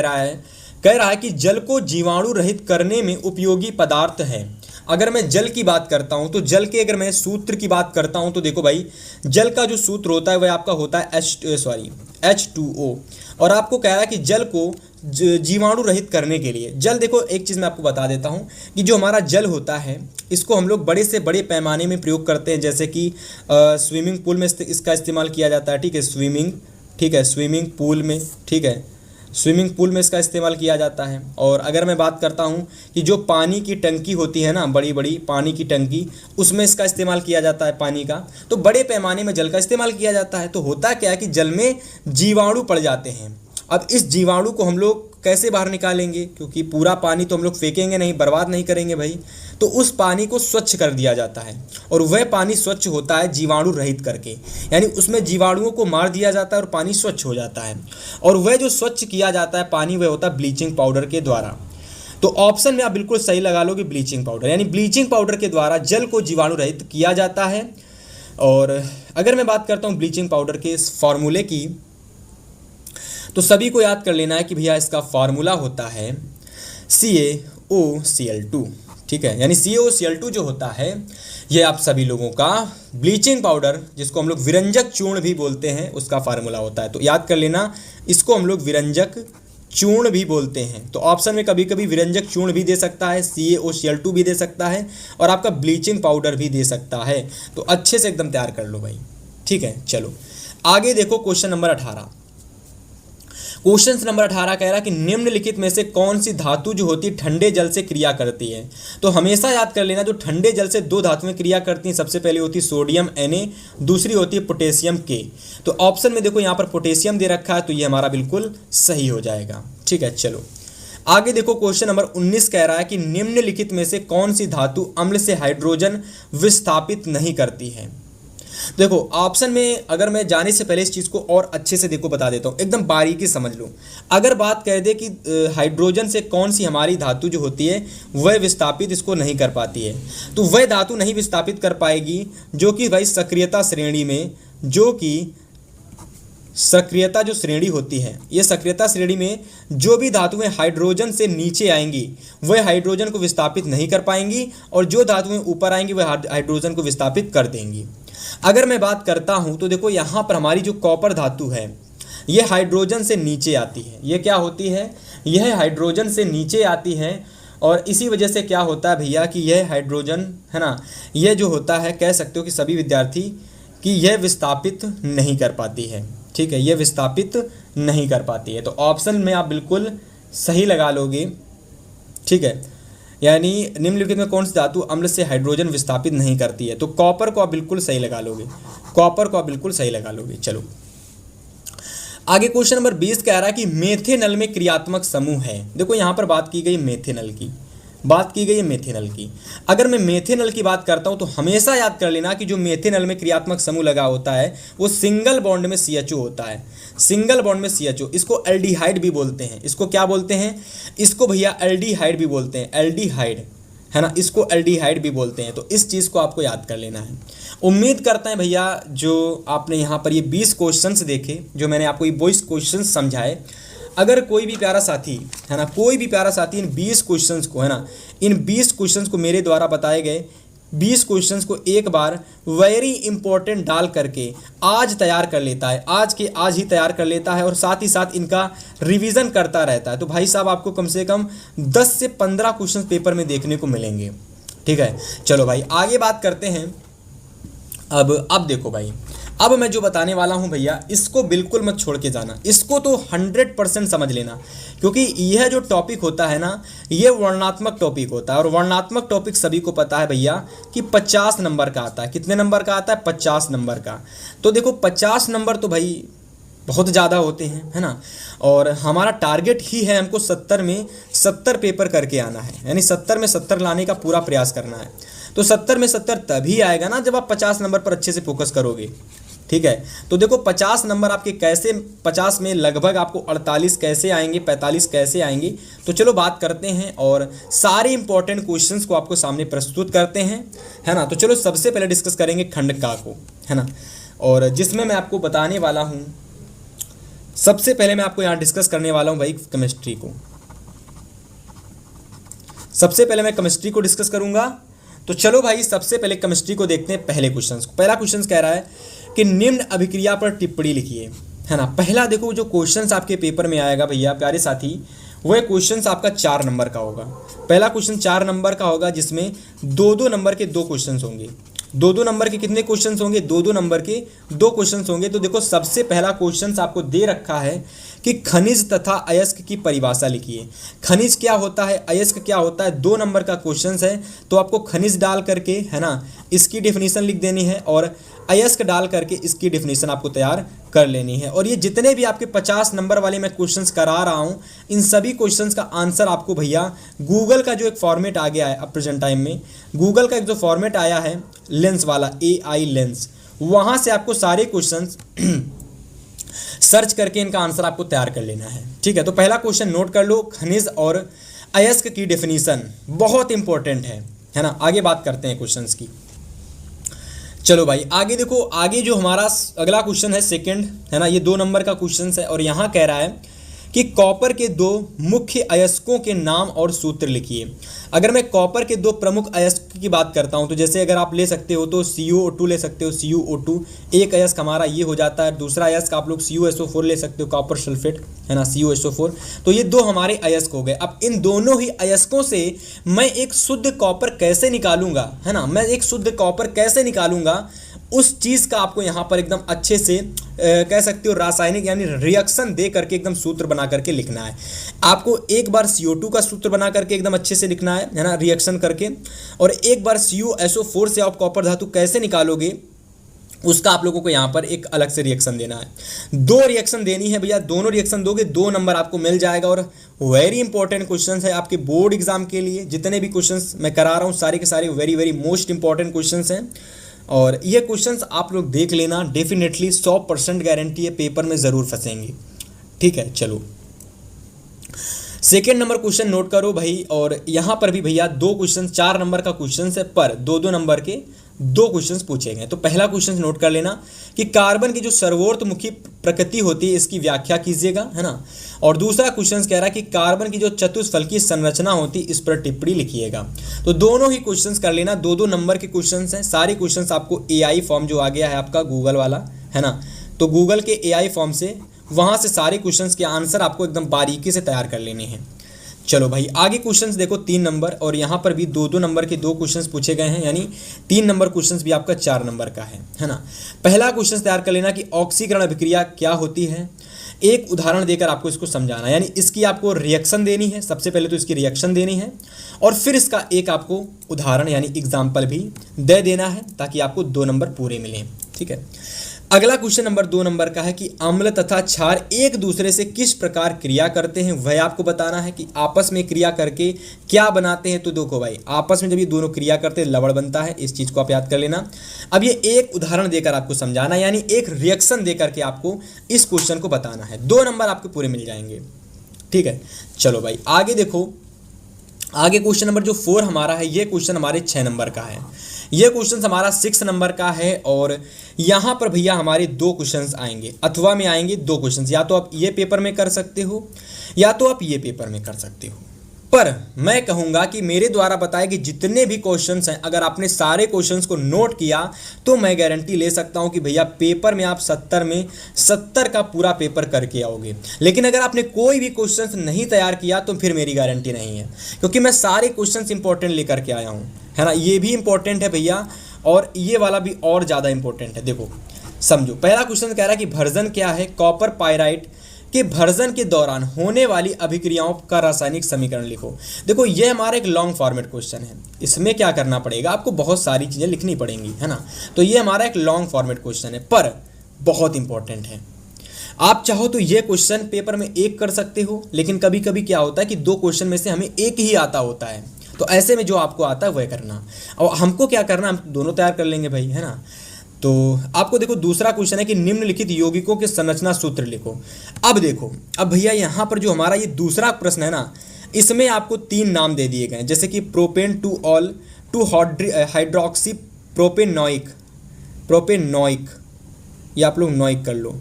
A: रहा है कि जल को जीवाणु रहित करने में उपयोगी पदार्थ है। अगर मैं जल की बात करता हूं तो जल के अगर मैं सूत्र की बात करता हूं तो देखो भाई, जल का जो सूत्र होता है वह आपका होता है H2O। और आपको कह रहा है कि जल को जीवाणु रहित करने के लिए, जल देखो एक चीज़ मैं आपको बता देता हूं कि जो हमारा जल होता है इसको हम लोग बड़े से बड़े पैमाने में प्रयोग करते हैं। जैसे कि स्विमिंग पूल में इसका इस्तेमाल किया जाता है। ठीक है, स्विमिंग पूल में, ठीक है, स्विमिंग पूल में इसका इस्तेमाल किया जाता है। और अगर मैं बात करता हूँ कि जो पानी की टंकी होती है ना, बड़ी बड़ी पानी की टंकी, उसमें इसका इस्तेमाल किया जाता है पानी का। तो बड़े पैमाने में जल का इस्तेमाल किया जाता है। तो होता क्या है कि जल में जीवाणु पड़ जाते हैं। अब इस जीवाणु को हम लोग कैसे बाहर निकालेंगे, क्योंकि पूरा पानी तो हम लोग फेंकेंगे नहीं, बर्बाद नहीं करेंगे भाई। तो उस पानी को स्वच्छ कर दिया जाता है, और वह पानी स्वच्छ होता है जीवाणु रहित करके। यानी उसमें जीवाणुओं को मार दिया जाता है और पानी स्वच्छ हो जाता है। और वह जो स्वच्छ किया जाता है पानी, वह होता है ब्लीचिंग पाउडर के द्वारा। तो ऑप्शन में आप बिल्कुल सही लगा लो कि ब्लीचिंग पाउडर, यानी ब्लीचिंग पाउडर के द्वारा जल को जीवाणु रहित किया जाता है। और अगर मैं बात करता हूँ ब्लीचिंग पाउडर के इस फॉर्मूले की, तो सभी को याद कर लेना है कि भैया इसका फार्मूला होता है CaOCl2। ठीक है, यानी CaOCl2 जो होता है ये आप सभी लोगों का ब्लीचिंग पाउडर, जिसको हम लोग विरंजक चूर्ण भी बोलते हैं, उसका फार्मूला होता है। तो याद कर लेना, इसको हम लोग विरंजक चूर्ण भी बोलते हैं। तो ऑप्शन में कभी कभी विरंजक चूर्ण भी दे सकता है, CaOCl2 भी दे सकता है, और आपका ब्लीचिंग पाउडर भी दे सकता है। तो अच्छे से एकदम तैयार कर लो भाई। ठीक है, चलो आगे देखो क्वेश्चन नंबर 18। क्वेश्चन नंबर 18 कह रहा है कि निम्नलिखित में से कौन सी धातु जो होती है ठंडे जल से क्रिया करती है। तो हमेशा याद कर लेना, जो ठंडे जल से 2 धातुएं क्रिया करती हैं, सबसे पहले होती है सोडियम Na, दूसरी होती है पोटेशियम K। तो ऑप्शन में देखो यहाँ पर पोटेशियम दे रखा है, तो ये हमारा बिल्कुल सही हो जाएगा। ठीक है, चलो आगे देखो क्वेश्चन नंबर 19 कह रहा है कि निम्नलिखित में से कौन सी धातु अम्ल से हाइड्रोजन विस्थापित नहीं करती है। देखो ऑप्शन में अगर मैं जाने से पहले इस चीज़ को और अच्छे से देखो बता देता हूँ, एकदम बारीकी समझ लो। अगर बात कह दे कि हाइड्रोजन से कौन सी हमारी धातु जो होती है वह विस्थापित इसको नहीं कर पाती है, तो वह धातु नहीं विस्थापित कर पाएगी जो कि भाई सक्रियता श्रेणी में, जो कि सक्रियता जो श्रेणी होती है, ये सक्रियता श्रेणी में जो भी धातुएं हाइड्रोजन से नीचे आएंगी वह हाइड्रोजन को विस्थापित नहीं कर पाएंगी, और जो धातुएं ऊपर आएंगी वह हाइड्रोजन को विस्थापित कर देंगी। अगर मैं बात करता हूं तो देखो यहाँ पर हमारी जो कॉपर धातु है ये हाइड्रोजन से नीचे आती है। ये क्या होती है, यह हाइड्रोजन से नीचे आती है, और इसी वजह से क्या होता है भैया कि यह हाइड्रोजन है ना, यह जो होता है कह सकते हो कि सभी विद्यार्थी कि यह विस्थापित नहीं कर पाती है। ठीक है, यह विस्थापित नहीं कर पाती है। तो ऑप्शन में आप बिल्कुल सही लगा लोगे। ठीक है, यानी निम्नलिखित में कौन सी धातु अम्ल से हाइड्रोजन विस्थापित नहीं करती है, तो कॉपर को आप बिल्कुल सही लगा लोगे, कॉपर को आप बिल्कुल सही लगा लोगे। चलो आगे क्वेश्चन नंबर 20 कह रहा है कि मेथेनल में क्रियात्मक समूह है। देखो यहाँ पर बात की गई मेथेनल की, बात की गई है मेथेनल की। अगर मैं मेथेनल की बात करता हूं तो हमेशा याद कर लेना कि जो मेथेनल में क्रियात्मक समूह लगा होता है वो सिंगल बॉन्ड में CHO होता है, सिंगल बॉन्ड में CHO। इसको एल्डिहाइड भी बोलते हैं। इसको क्या बोलते हैं? इसको भैया एल्डिहाइड भी बोलते हैं, एल्डिहाइड, है ना, इसको एल्डिहाइड भी बोलते हैं। तो इस चीज़ को आपको याद कर लेना है। उम्मीद करते हैं भैया जो आपने यहाँ पर ये 20 क्वेश्चंस देखे, जो मैंने आपको ये 20 क्वेश्चंस समझाए, अगर कोई भी प्यारा साथी, है ना, कोई भी प्यारा साथी इन 20 क्वेश्चंस को, है ना, इन 20 क्वेश्चंस को मेरे द्वारा बताए गए 20 क्वेश्चंस को एक बार वेरी इंपॉर्टेंट डाल करके आज तैयार कर लेता है, आज के आज ही तैयार कर लेता है और साथ ही साथ इनका रिवीजन करता रहता है, तो भाई साहब आपको कम से कम 10 से 15 क्वेश्चंस पेपर में देखने को मिलेंगे। ठीक है, चलो भाई आगे बात करते हैं। अब देखो भाई, अब मैं जो बताने वाला हूं भैया, इसको बिल्कुल मत छोड़ के जाना, इसको तो 100% समझ लेना, क्योंकि यह जो टॉपिक होता है ना, ये वर्णनात्मक टॉपिक होता है और वर्णनात्मक टॉपिक सभी को पता है भैया कि 50 नंबर का आता है। कितने नंबर का आता है? 50 नंबर का। तो देखो 50 नंबर तो भाई बहुत ज़्यादा होते हैं, है ना, और हमारा टारगेट ही है हमको 70 में 70 पेपर करके आना है, यानी 70 में 70 लाने का पूरा प्रयास करना है। तो 70 में 70 तभी आएगा ना जब आप 50 नंबर पर अच्छे से फोकस करोगे। ठीक है, तो देखो 50 नंबर आपके कैसे, 50 में लगभग आपको 48 कैसे आएंगे, 45 कैसे आएंगे। तो चलो बात करते हैं और सारे इंपॉर्टेंट क्वेश्चंस को आपको सामने प्रस्तुत करते हैं, है ना। तो चलो सबसे पहले डिस्कस करेंगे खंड का को, है ना, और जिसमें मैं आपको बताने वाला हूँ, सबसे पहले मैं आपको यहाँ डिस्कस करने वाला हूँ भाई केमिस्ट्री को। सबसे पहले मैं केमिस्ट्री को डिस्कस करूंगा। तो चलो भाई सबसे पहले केमिस्ट्री को देखते हैं पहले क्वेश्चन को। पहला क्वेश्चन कह रहा है कि निम्न अभिक्रिया पर टिप्पणी लिखिए, है ना। पहला देखो जो क्वेश्चन आपके पेपर में आएगा भैया प्यारे साथी, वह क्वेश्चन आपका 4 नंबर का होगा। पहला क्वेश्चन 4 नंबर का होगा, जिसमें 2-2 नंबर के 2 क्वेश्चन होंगे। 2-2 नंबर के कितने क्वेश्चन होंगे? 2-2 नंबर के 2 क्वेश्चन होंगे। तो देखो सबसे पहला क्वेश्चन आपको दे रखा है कि खनिज तथा अयस्क की परिभाषा लिखिए। खनिज क्या होता है, अयस्क क्या होता है, 2 नंबर का क्वेश्चन है। तो आपको खनिज डाल करके, है ना, इसकी डेफिनेशन लिख देनी है और अयस्क डाल करके इसकी डेफिनेशन आपको तैयार कर लेनी है। और ये जितने भी आपके 50 नंबर वाले मैं क्वेश्चंस करा रहा हूँ, इन सभी क्वेश्चंस का आंसर आपको भैया गूगल का जो एक फॉर्मेट आ गया है अब प्रेजेंट टाइम में, गूगल का एक जो फॉर्मेट आया है लेंस वाला, AI लेंस, वहाँ से आपको सारे क्वेश्चंस सर्च करके इनका आंसर आपको तैयार कर लेना है। ठीक है, तो पहला क्वेश्चन नोट कर लो, खनिज और अयस्क की डेफिनेशन बहुत इंपॉर्टेंट है ना। आगे बात करते हैं क्वेश्चंस की। चलो भाई आगे देखो, आगे जो हमारा अगला क्वेश्चन है सेकंड, है ना, ये 2 नंबर का क्वेश्चन है और यहाँ कह रहा है कि कॉपर के 2 मुख्य अयस्कों के नाम और सूत्र लिखिए। अगर मैं कॉपर के 2 प्रमुख अयस्क की बात करता हूँ, तो जैसे अगर आप ले सकते हो तो CuO2 ले सकते हो, CuO2 एक अयस्क हमारा ये हो जाता है। दूसरा अयस्क आप लोग CuSO4 ले सकते हो, कॉपर सल्फेट, है ना, CuSO4। तो ये 2 हमारे अयस्क हो गए। अब इन दोनों ही अयस्कों से मैं एक शुद्ध कॉपर कैसे निकालूंगा, है ना, मैं एक शुद्ध कॉपर कैसे निकालूंगा, उस चीज़ का आपको यहाँ पर एकदम अच्छे से कह सकते हो रासायनिक यानी रिएक्शन दे करके एकदम सूत्र बना करके लिखना है। आपको एक बार CO2 का सूत्र बना करके एकदम अच्छे से लिखना है ना, रिएक्शन करके, और एक बार CuSO4 से आप कॉपर धातु कैसे निकालोगे उसका आप लोगों को यहाँ पर एक अलग से रिएक्शन देना है। 2 रिएक्शन देनी है भैया, दोनों रिएक्शन दोगे 2 नंबर आपको मिल जाएगा। और वेरी इंपॉर्टेंट क्वेश्चन है आपके बोर्ड एग्जाम के लिए। जितने भी क्वेश्चन मैं करा रहा हूँ सारे के सारे very very most important question हैं और ये क्वेश्चंस आप लोग देख लेना, डेफिनेटली 100% गारंटी है पेपर में ज़रूर फंसेंगे। ठीक है, चलो सेकेंड नंबर क्वेश्चन नोट करो भाई। और यहाँ पर भी भैया 2 क्वेश्चन, 4 नंबर का क्वेश्चन है पर 2-2 नंबर के 2 क्वेश्चंस पूछे गए। तो पहला क्वेश्चन नोट कर लेना कि कार्बन की जो सर्वोत्मुखी प्रकृति होती है इसकी व्याख्या कीजिएगा, है ना। और दूसरा क्वेश्चन कह रहा है कि कार्बन की जो चतुष्फलकीय संरचना होती है इस पर टिप्पणी लिखिएगा। तो दोनों ही क्वेश्चंस कर लेना, 2-2 नंबर के क्वेश्चंस हैं। सारे क्वेश्चंस आपको AI फॉर्म जो आ गया है आपका गूगल वाला, है ना, तो गूगल के AI फॉर्म से वहाँ से सारे क्वेश्चंस के आंसर आपको एकदम बारीकी से तैयार कर लेने हैं। चलो भाई आगे क्वेश्चंस देखो 3 नंबर और यहाँ पर भी 2-2 नंबर के 2 क्वेश्चंस पूछे गए हैं, यानी 3 नंबर क्वेश्चंस भी आपका 4 नंबर का है ना। पहला क्वेश्चन तैयार कर लेना कि ऑक्सीकरण अभिक्रिया क्या होती है। एक उदाहरण देकर आपको इसको समझाना, यानी इसकी आपको रिएक्शन देनी है। सबसे पहले तो इसकी रिएक्शन देनी है और फिर इसका एक आपको उदाहरण यानी एग्जाम्पल भी दे देना है ताकि आपको 2 नंबर पूरे मिलें। ठीक है, अगला क्वेश्चन नंबर 2 नंबर का है कि अम्ल तथा क्षार एक दूसरे से किस प्रकार क्रिया करते हैं, वह आपको बताना है कि आपस में क्रिया करके क्या बनाते हैं। तो देखो भाई, आपस में जब ये दोनों क्रिया करते हैं लवण बनता है, इस चीज़ को आप याद कर लेना। अब ये एक उदाहरण देकर आपको समझाना, यानी एक रिएक्शन देकर के आपको इस क्वेश्चन को बताना है। 2 नंबर आपको पूरे मिल जाएंगे, ठीक है। चलो भाई आगे देखो, आगे क्वेश्चन नंबर जो 4 हमारा है, ये क्वेश्चन हमारे 6 नंबर का है। ये क्वेश्चन हमारा 6 नंबर का है और यहाँ पर भैया हमारे 2 क्वेश्चंस आएंगे, अथवा में आएंगे 2 क्वेश्चंस। या तो आप ये पेपर में कर सकते हो या तो आप ये पेपर में कर सकते हो। पर मैं कहूँगा कि मेरे द्वारा बताए कि जितने भी क्वेश्चंस हैं, अगर आपने सारे क्वेश्चंस को नोट किया तो मैं गारंटी ले सकता हूँ कि भैया पेपर में आप 70 में 70 का पूरा पेपर करके आओगे। लेकिन अगर आपने कोई भी क्वेश्चंस नहीं तैयार किया तो फिर मेरी गारंटी नहीं है, क्योंकि मैं सारे क्वेश्चंस इंपॉर्टेंट लेकर के आया हूँ, है ना। ये भी इंपॉर्टेंट है भैया और ये वाला भी और ज़्यादा इंपॉर्टेंट है। देखो समझो, पहला क्वेश्चन कह रहा है कि भर्जन क्या है, कॉपर पायराइट के भर्जन के दौरान होने वाली अभिक्रियाओं का रासायनिक समीकरण लिखो। देखो ये हमारा एक लॉन्ग फॉर्मेट क्वेश्चन है, इसमें क्या करना पड़ेगा, आपको बहुत सारी चीज़ें लिखनी पड़ेंगी, है ना। तो ये हमारा एक लॉन्ग फॉर्मेट क्वेश्चन है पर बहुत इंपॉर्टेंट है। आप चाहो तो ये क्वेश्चन पेपर में एक कर सकते हो, लेकिन कभी कभी क्या होता है कि 2 क्वेश्चन में से हमें एक ही आता होता है, तो ऐसे में जो आपको आता है वह करना। और हमको क्या करना, हम दोनों तैयार कर लेंगे भाई, है ना। तो आपको देखो दूसरा क्वेश्चन है कि निम्नलिखित यौगिकों के संरचना सूत्र लिखो। अब देखो, अब भैया यहाँ पर जो हमारा ये दूसरा प्रश्न है ना, इसमें आपको 3 नाम दे दिए गए हैं, जैसे कि propane two all two hydroxy propanoic, या आप लोग नोइक कर लो,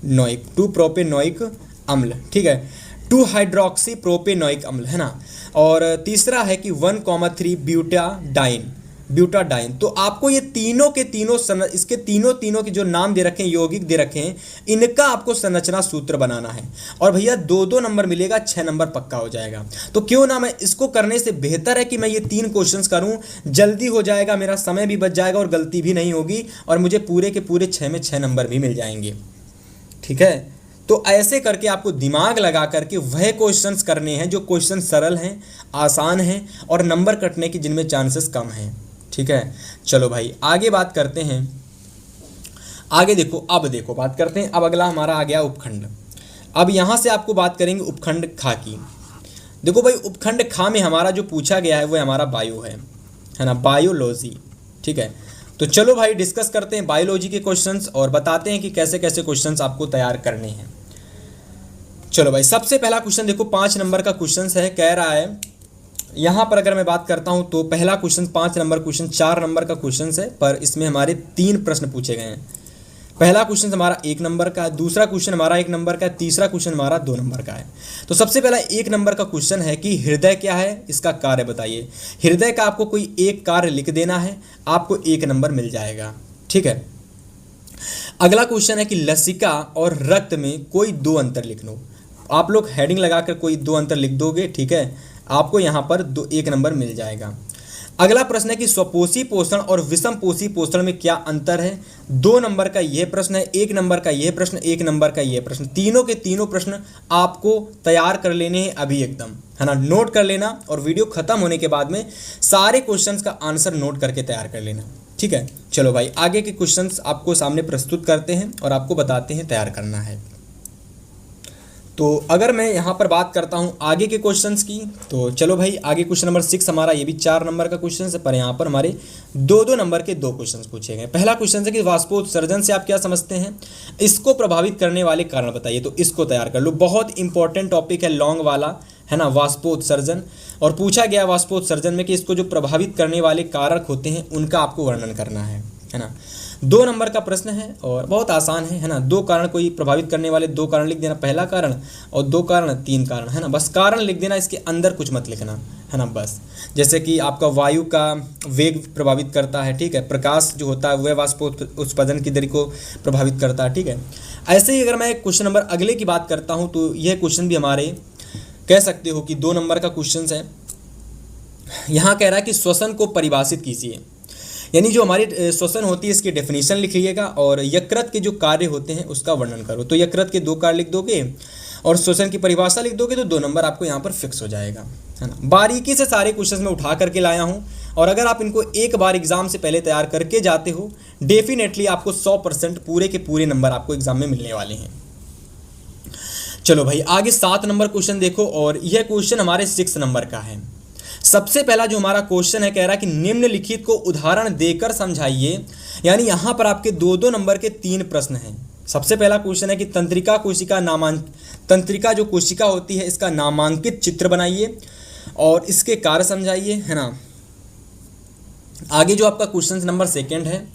A: नोइक टू प्रोपेनोइक अम्ल, ठीक है, 2 हाइड्रोक्सी प्रोपेनोइक अम्ल, है ना। और तीसरा है कि 1,3 ब्यूटाडाइन। तो आपको ये तीनों के तीनों इसके तीनों के जो नाम दे रखे हैं, यौगिक दे रखे हैं, इनका आपको संरचना सूत्र बनाना है। और भैया 2-2 नंबर मिलेगा, 6 नंबर पक्का हो जाएगा। तो क्यों ना मैं इसको करने से बेहतर है कि मैं ये 3 क्वेश्चंस करूं, जल्दी हो जाएगा, मेरा समय भी बच जाएगा और गलती भी नहीं होगी और मुझे पूरे के पूरे 6 में 6 नंबर भी मिल जाएंगे, ठीक है। तो ऐसे करके आपको दिमाग लगा करके वह क्वेश्चंस करने हैं जो क्वेश्चन सरल हैं, आसान हैं और नंबर कटने की जिनमें चांसेस कम हैं, ठीक है। चलो भाई आगे बात करते हैं। आगे देखो, अब देखो बात करते हैं, अब अगला हमारा आ गया उपखंड। अब यहाँ से आपको बात करेंगे उपखंड खा की। देखो भाई उपखंड खा में हमारा जो पूछा गया है वो हमारा बायो है ना, बायोलॉजी, ठीक है। तो चलो भाई डिस्कस करते हैं बायोलॉजी के क्वेश्चंस और बताते हैं कि कैसे कैसे क्वेश्चंस आपको तैयार करने हैं। चलो भाई सबसे पहला क्वेश्चन देखो 5 नंबर का क्वेश्चन है, कह रहा है यहाँ पर अगर मैं बात करता हूँ तो पहला क्वेश्चन 5 नंबर क्वेश्चन 4 नंबर का क्वेश्चन है, पर इसमें हमारे 3 प्रश्न पूछे गए हैं। पहला क्वेश्चन हमारा 1 नंबर का है, दूसरा क्वेश्चन हमारा 1 नंबर का है, तीसरा क्वेश्चन हमारा 2 नंबर का है। तो सबसे पहला 1 नंबर का क्वेश्चन है कि हृदय क्या है, इसका कार्य बताइए। हृदय का आपको कोई एक कार्य लिख देना है, आपको 1 नंबर मिल जाएगा, ठीक है। अगला क्वेश्चन है कि लसिका और रक्त में कोई 2 अंतर लिख लो। आप लोग हेडिंग लगाकर कोई 2 अंतर लिख दोगे, ठीक है, आपको यहाँ पर 1 नंबर मिल जाएगा। अगला प्रश्न है कि स्वपोषी पोषण और विषम पोषी पोषण में क्या अंतर है। 2 नंबर का यह प्रश्न है, 1 नंबर का यह प्रश्न, 1 नंबर का यह प्रश्न। तीनों के तीनों प्रश्न आपको तैयार कर लेने हैं अभी एकदम, है ना, नोट कर लेना और वीडियो खत्म होने के बाद में सारे क्वेश्चंस का आंसर नोट करके तैयार कर लेना, ठीक है। चलो भाई आगे के क्वेश्चंस आपको सामने प्रस्तुत करते हैं और आपको बताते हैं तैयार करना है। तो अगर मैं यहाँ पर बात करता हूँ आगे के क्वेश्चंस की, तो चलो भाई आगे क्वेश्चन नंबर 6 हमारा, ये भी 4 नंबर का क्वेश्चन है, पर यहाँ पर हमारे 2-2 नंबर के 2 क्वेश्चंस पूछे गए। पहला क्वेश्चन है कि वाष्पोत्सर्जन से आप क्या समझते हैं, इसको प्रभावित करने वाले कारण बताइए। तो इसको तैयार कर लो, बहुत इंपॉर्टेंट टॉपिक है, लॉन्ग वाला, है ना, वाष्पोत्सर्जन। और पूछा गया वाष्पोत्सर्जन में कि इसको जो प्रभावित करने वाले कारक होते हैं उनका आपको वर्णन करना है ना। 2 नंबर का प्रश्न है और बहुत आसान है ना। 2 कारण कोई प्रभावित करने वाले 2 कारण लिख देना, पहला कारण और 2 कारण 3 कारण, है ना। बस कारण लिख देना, इसके अंदर कुछ मत लिखना, है ना। बस जैसे कि आपका वायु का वेग प्रभावित करता है, ठीक है, प्रकाश जो होता है वह वाष्पोत्सर्जन की दर को प्रभावित करता है, ठीक है। ऐसे ही अगर मैं क्वेश्चन नंबर अगले की बात करता हूँ तो यह क्वेश्चन भी हमारे कह सकते हो कि 2 नंबर का क्वेश्चन है। यहाँ कह रहा है कि श्वसन को परिभाषित कीजिए, यानी जो हमारी श्वसन होती है इसकी डेफिनेशन लिख लीजिएगा और यकृत के जो कार्य होते हैं उसका वर्णन करो। तो यकृत के 2 कार्य लिख दोगे और शोषण की परिभाषा लिख दोगे तो 2 नंबर आपको यहाँ पर फिक्स हो जाएगा, है ना। बारीकी से सारे क्वेश्चंस मैं उठा करके लाया हूँ, और अगर आप इनको एक बार एग्जाम से पहले तैयार करके जाते हो, डेफिनेटली आपको 100% पूरे के पूरे नंबर आपको एग्जाम में मिलने वाले हैं। चलो भाई आगे 7 नंबर क्वेश्चन देखो, और यह क्वेश्चन हमारे 6 नंबर का है। सबसे पहला जो हमारा क्वेश्चन है, कह रहा है कि निम्नलिखित को उदाहरण देकर समझाइए। यानी यहां पर आपके 2-2 नंबर के 3 प्रश्न हैं। सबसे पहला क्वेश्चन है कि तंत्रिका जो कोशिका होती है इसका नामांकित चित्र बनाइए और इसके कार्य समझाइए, है ना। आगे जो आपका क्वेश्चन नंबर 2 है,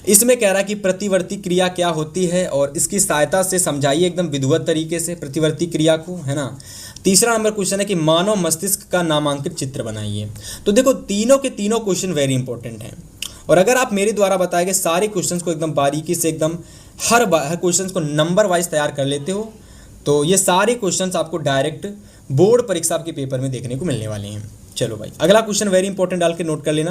A: इसमें कह रहा है कि प्रतिवर्ती क्रिया क्या होती है और इसकी सहायता से समझाइए एकदम विधिवत तरीके से प्रतिवर्ती क्रिया को, है ना। तीसरा नंबर क्वेश्चन है कि मानव मस्तिष्क का नामांकित चित्र बनाइए। तो देखो तीनों के तीनों क्वेश्चन वेरी इंपॉर्टेंट हैं, और अगर आप मेरे द्वारा बताए गए सारे क्वेश्चंस को एकदम बारीकी से एकदम हर क्वेश्चंस को नंबर वाइज तैयार कर लेते हो, तो ये सारे क्वेश्चंस आपको डायरेक्ट बोर्ड परीक्षा के पेपर में देखने को मिलने वाले हैं। चलो भाई अगला क्वेश्चन वेरी इंपॉर्टेंट डाल के नोट कर लेना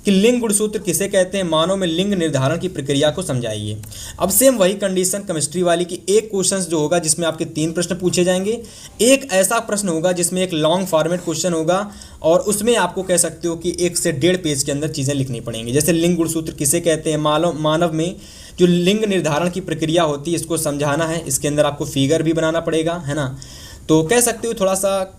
A: कि लिंग गुणसूत्र किसे कहते हैं, मानव में लिंग निर्धारण की प्रक्रिया को समझाइए। अब सेम वही कंडीशन केमिस्ट्री वाली की, एक क्वेश्चन जो होगा जिसमें आपके 3 प्रश्न पूछे जाएंगे, एक ऐसा प्रश्न होगा जिसमें एक लॉन्ग फॉर्मेट क्वेश्चन होगा और उसमें आपको कह सकते हो कि 1 से 1.5 पेज के अंदर चीज़ें लिखनी पड़ेंगी। जैसे लिंग गुणसूत्र किसे कहते हैं, मानव में जो लिंग निर्धारण की प्रक्रिया होती है इसको समझाना है, इसके अंदर आपको फिगर भी बनाना पड़ेगा, है ना। तो कह सकते हो थोड़ा सा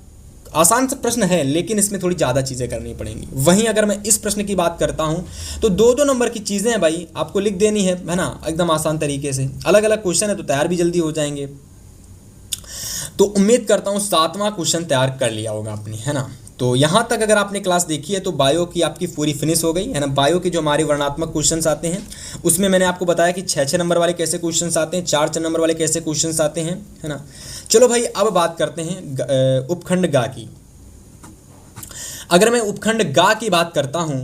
A: आसान सा प्रश्न है, लेकिन इसमें थोड़ी ज़्यादा चीज़ें करनी पड़ेंगी। वहीं अगर मैं इस प्रश्न की बात करता हूं तो 2-2 नंबर की चीज़ें हैं भाई, आपको लिख देनी है ना, एकदम आसान तरीके से। अलग अलग क्वेश्चन है तो तैयार भी जल्दी हो जाएंगे। तो उम्मीद करता हूँ 7वां क्वेश्चन तैयार कर लिया होगा आपने, है ना। तो यहाँ तक अगर आपने क्लास देखी है तो बायो की आपकी पूरी फिनिश हो गई, है ना। बायो के जो हमारे वर्णात्मक क्वेश्चंस आते हैं उसमें मैंने आपको बताया कि 6-6 नंबर वाले कैसे क्वेश्चंस आते हैं, 4-4 नंबर वाले कैसे क्वेश्चंस आते हैं, है ना। चलो भाई अब बात करते हैं उपखंड गा की। अगर मैं उपखंड गा की बात करता हूं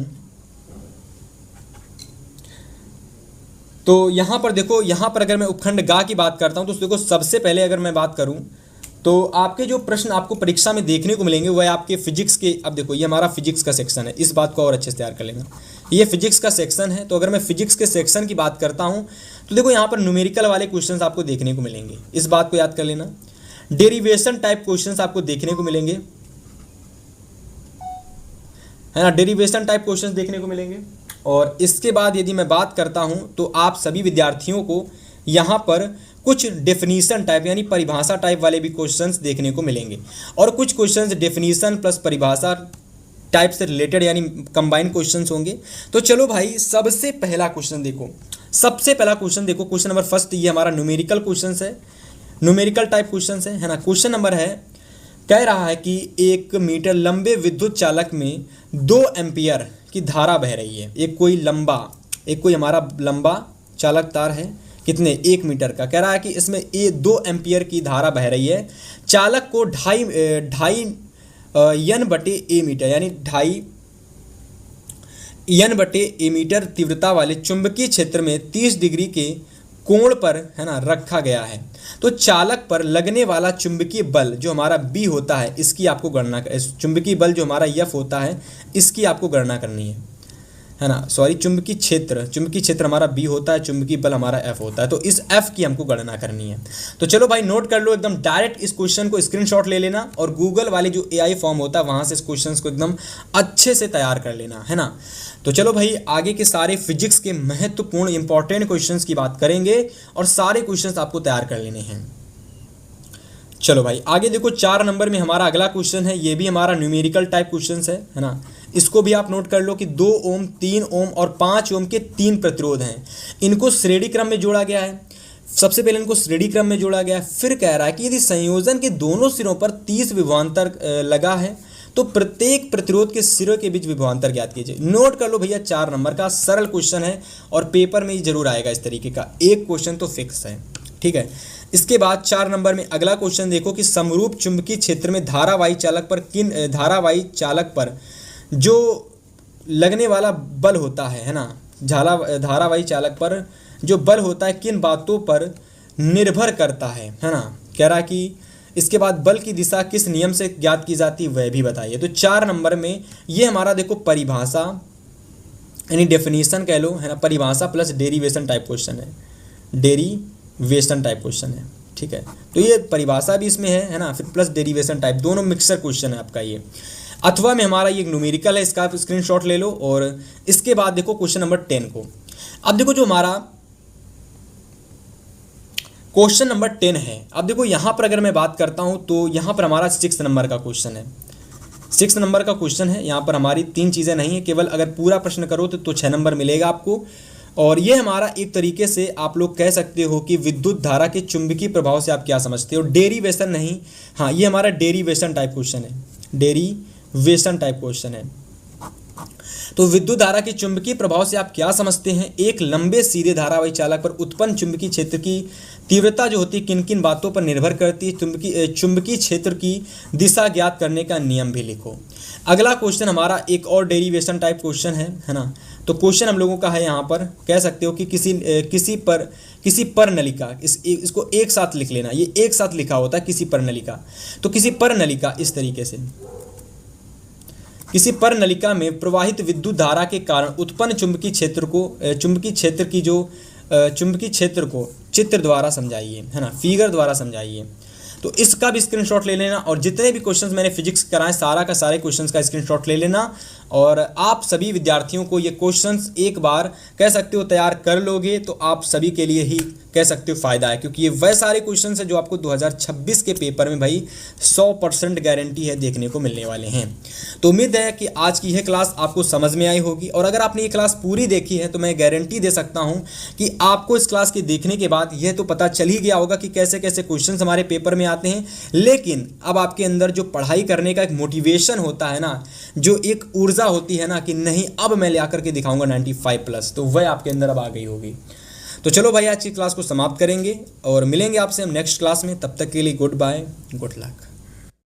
A: तो यहां पर देखो, यहां पर अगर मैं उपखंड गा की बात करता हूं तो देखो सबसे पहले अगर मैं बात करूं तो आपके जो प्रश्न आपको परीक्षा में देखने को मिलेंगे वो है आपके फिजिक्स के। अब देखो ये हमारा फिजिक्स का सेक्शन है, इस बात को और अच्छे से तैयार कर लेना। ये फिजिक्स का सेक्शन है, तो अगर मैं फिजिक्स के सेक्शन की बात करता हूं तो देखो यहाँ पर न्यूमेरिकल वाले क्वेश्चंस आपको देखने को मिलेंगे, इस बात को याद कर लेना। डेरिवेशन टाइप क्वेश्चंस आपको देखने को मिलेंगे, है ना, डेरिवेशन टाइप क्वेश्चंस देखने को मिलेंगे। और इसके बाद यदि मैं बात करता हूं तो आप सभी विद्यार्थियों को यहाँ पर कुछ डेफिनीशन टाइप यानी परिभाषा टाइप वाले भी क्वेश्चंस देखने को मिलेंगे, और कुछ क्वेश्चंस डेफिनीशन प्लस परिभाषा टाइप से रिलेटेड यानी कंबाइंड क्वेश्चंस होंगे। तो चलो भाई सबसे पहला क्वेश्चन देखो, सबसे पहला क्वेश्चन देखो, क्वेश्चन नंबर फर्स्ट, ये हमारा न्यूमेरिकल क्वेश्चन है, न्यूमेरिकल टाइप क्वेश्चन है ना। क्वेश्चन नंबर है, कह रहा है कि 1 मीटर लंबे विद्युत चालक में 2 एम्पियर की धारा बह रही है। एक कोई हमारा लंबा चालक तार है, कितने 1 मीटर का, कह रहा है कि इसमें 2 एम्पियर की धारा बह रही है। चालक को 2.5 N/A मीटर यानी 2.5 N/A मीटर तीव्रता वाले चुंबकीय क्षेत्र में 30 डिग्री के कोण पर, है ना, रखा गया है। तो चालक पर लगने वाला चुंबकीय बल जो हमारा B होता है इसकी आपको गणना, चुंबकीय बल जो हमारा F होता है इसकी आपको गणना करनी है ना। सॉरी, चुंबकीय क्षेत्र हमारा B होता है, चुंबकीय बल हमारा F होता है, तो इस F की हमको गणना करनी है। तो चलो भाई नोट कर लो, एकदम डायरेक्ट इस क्वेश्चन को स्क्रीनशॉट ले लेना और गूगल वाले जो AI फॉर्म होता है वहां से इस क्वेश्चन को एकदम अच्छे से तैयार कर लेना, है ना। तो चलो भाई आगे के सारे फिजिक्स के महत्वपूर्ण इंपॉर्टेंट क्वेश्चंस की बात करेंगे और सारे क्वेश्चंस आपको तैयार कर लेने हैं। चलो भाई आगे देखो 4 नंबर में हमारा अगला क्वेश्चन है, ये भी हमारा न्यूमेरिकल टाइप क्वेश्चन है ना। इसको भी आप नोट कर लो कि 2 ओम, 3 ओम और 5 ओम के 3 प्रतिरोध हैं, इनको श्रेणी क्रम में जोड़ा गया है। सबसे पहले इनको श्रेणी क्रम में जोड़ा गया है, फिर कह रहा है कि यदि संयोजन के दोनों सिरों पर 30 विभवांतर लगा है तो प्रत्येक प्रतिरोध के सिरों के बीच विभवांतर ज्ञात कीजिए। नोट कर लो भैया, 4 नंबर का सरल क्वेश्चन है और पेपर में ही जरूर आएगा इस तरीके का, एक क्वेश्चन तो फिक्स है, ठीक है। इसके बाद 4 नंबर में अगला क्वेश्चन देखो कि समरूप चुंबकीय क्षेत्र में धारावाही चालक पर जो लगने वाला बल होता है ना, धारावाही चालक पर जो बल होता है किन बातों पर निर्भर करता है ना। कह रहा है कि इसके बाद बल की दिशा किस नियम से ज्ञात की जाती है वह भी बताइए। तो 4 नंबर में ये हमारा देखो परिभाषा यानी डेफिनेशन कह लो, है ना, परिभाषा प्लस डेरिवेशन टाइप क्वेश्चन है, डेरिवेशन टाइप क्वेश्चन है। ठीक है, तो ये परिभाषा भी इसमें है ना, फिर प्लस डेरिवेशन टाइप, दोनों मिक्सर क्वेश्चन है आपका ये। अथवा में हमारा ये न्यूमेरिकल है, इसका आप स्क्रीनशॉट ले लो। और इसके बाद देखो क्वेश्चन नंबर 10 को। अब देखो जो हमारा क्वेश्चन नंबर 10 है, अब देखो यहाँ पर अगर मैं बात करता हूँ तो यहाँ पर हमारा 6 नंबर का क्वेश्चन है, 6 नंबर का क्वेश्चन है। यहाँ पर हमारी 3 चीज़ें नहीं है, केवल अगर पूरा प्रश्न करो तो 6 नंबर मिलेगा आपको। और ये हमारा एक तरीके से आप लोग कह सकते हो कि विद्युत धारा के चुंबकीय प्रभाव से आप क्या समझते हो, डेरिवेशन नहीं, हाँ ये हमारा डेरिवेशन टाइप क्वेश्चन है, डेरिवेशन टाइप क्वेश्चन है। तो विद्युत धारा के चुंबकीय प्रभाव से आप क्या समझते हैं, एक लंबे सीधे धारावाही चालक पर उत्पन्न चुंबकीय क्षेत्र की तीव्रता जो होती है किन किन बातों पर निर्भर करती है, चुंबकीय क्षेत्र की दिशा ज्ञात करने का नियम भी लिखो। अगला क्वेश्चन हमारा एक और डेरिवेशन टाइप क्वेश्चन है ना। तो क्वेश्चन हम लोगों का है यहाँ पर, कह सकते हो कि किसी पर नलिका, इसको एक साथ लिख लेना, ये एक साथ लिखा होता है किसी पर नलिका। तो किसी पर नलिका, इस तरीके से किसी पर नलिका में प्रवाहित विद्युत धारा के कारण उत्पन्न चुंबकीय क्षेत्र को चित्र द्वारा समझाइए, है ना, फिगर द्वारा समझाइए। तो इसका भी स्क्रीनशॉट ले लेना। और जितने भी क्वेश्चंस मैंने फिजिक्स कराए सारा का सारे क्वेश्चंस का स्क्रीनशॉट ले लेना। और आप सभी विद्यार्थियों को ये क्वेश्चंस एक बार कह सकते हो तैयार कर लोगे तो आप सभी के लिए ही कह सकते हो फ़ायदा है, क्योंकि ये वह सारे क्वेश्चंस हैं जो आपको 2026 के पेपर में भाई 100% गारंटी है देखने को मिलने वाले हैं। तो उम्मीद है कि आज की यह क्लास आपको समझ में आई होगी। और अगर आपने ये क्लास पूरी देखी है तो मैं गारंटी दे सकता हूँ कि आपको इस क्लास के देखने के बाद यह तो पता चल ही गया होगा कि कैसे कैसे क्वेश्चन हमारे पेपर में आते हैं। लेकिन अब आपके अंदर जो पढ़ाई करने का एक मोटिवेशन होता है ना, जो एक ऊर्जा होती है ना कि नहीं अब मैं ले आकर के दिखाऊंगा 95+, तो वह आपके अंदर अब आ गई होगी। तो चलो भाई आज की क्लास को समाप्त करेंगे और मिलेंगे आपसे हम नेक्स्ट क्लास में। तब तक के लिए गुड बाय, गुड लक।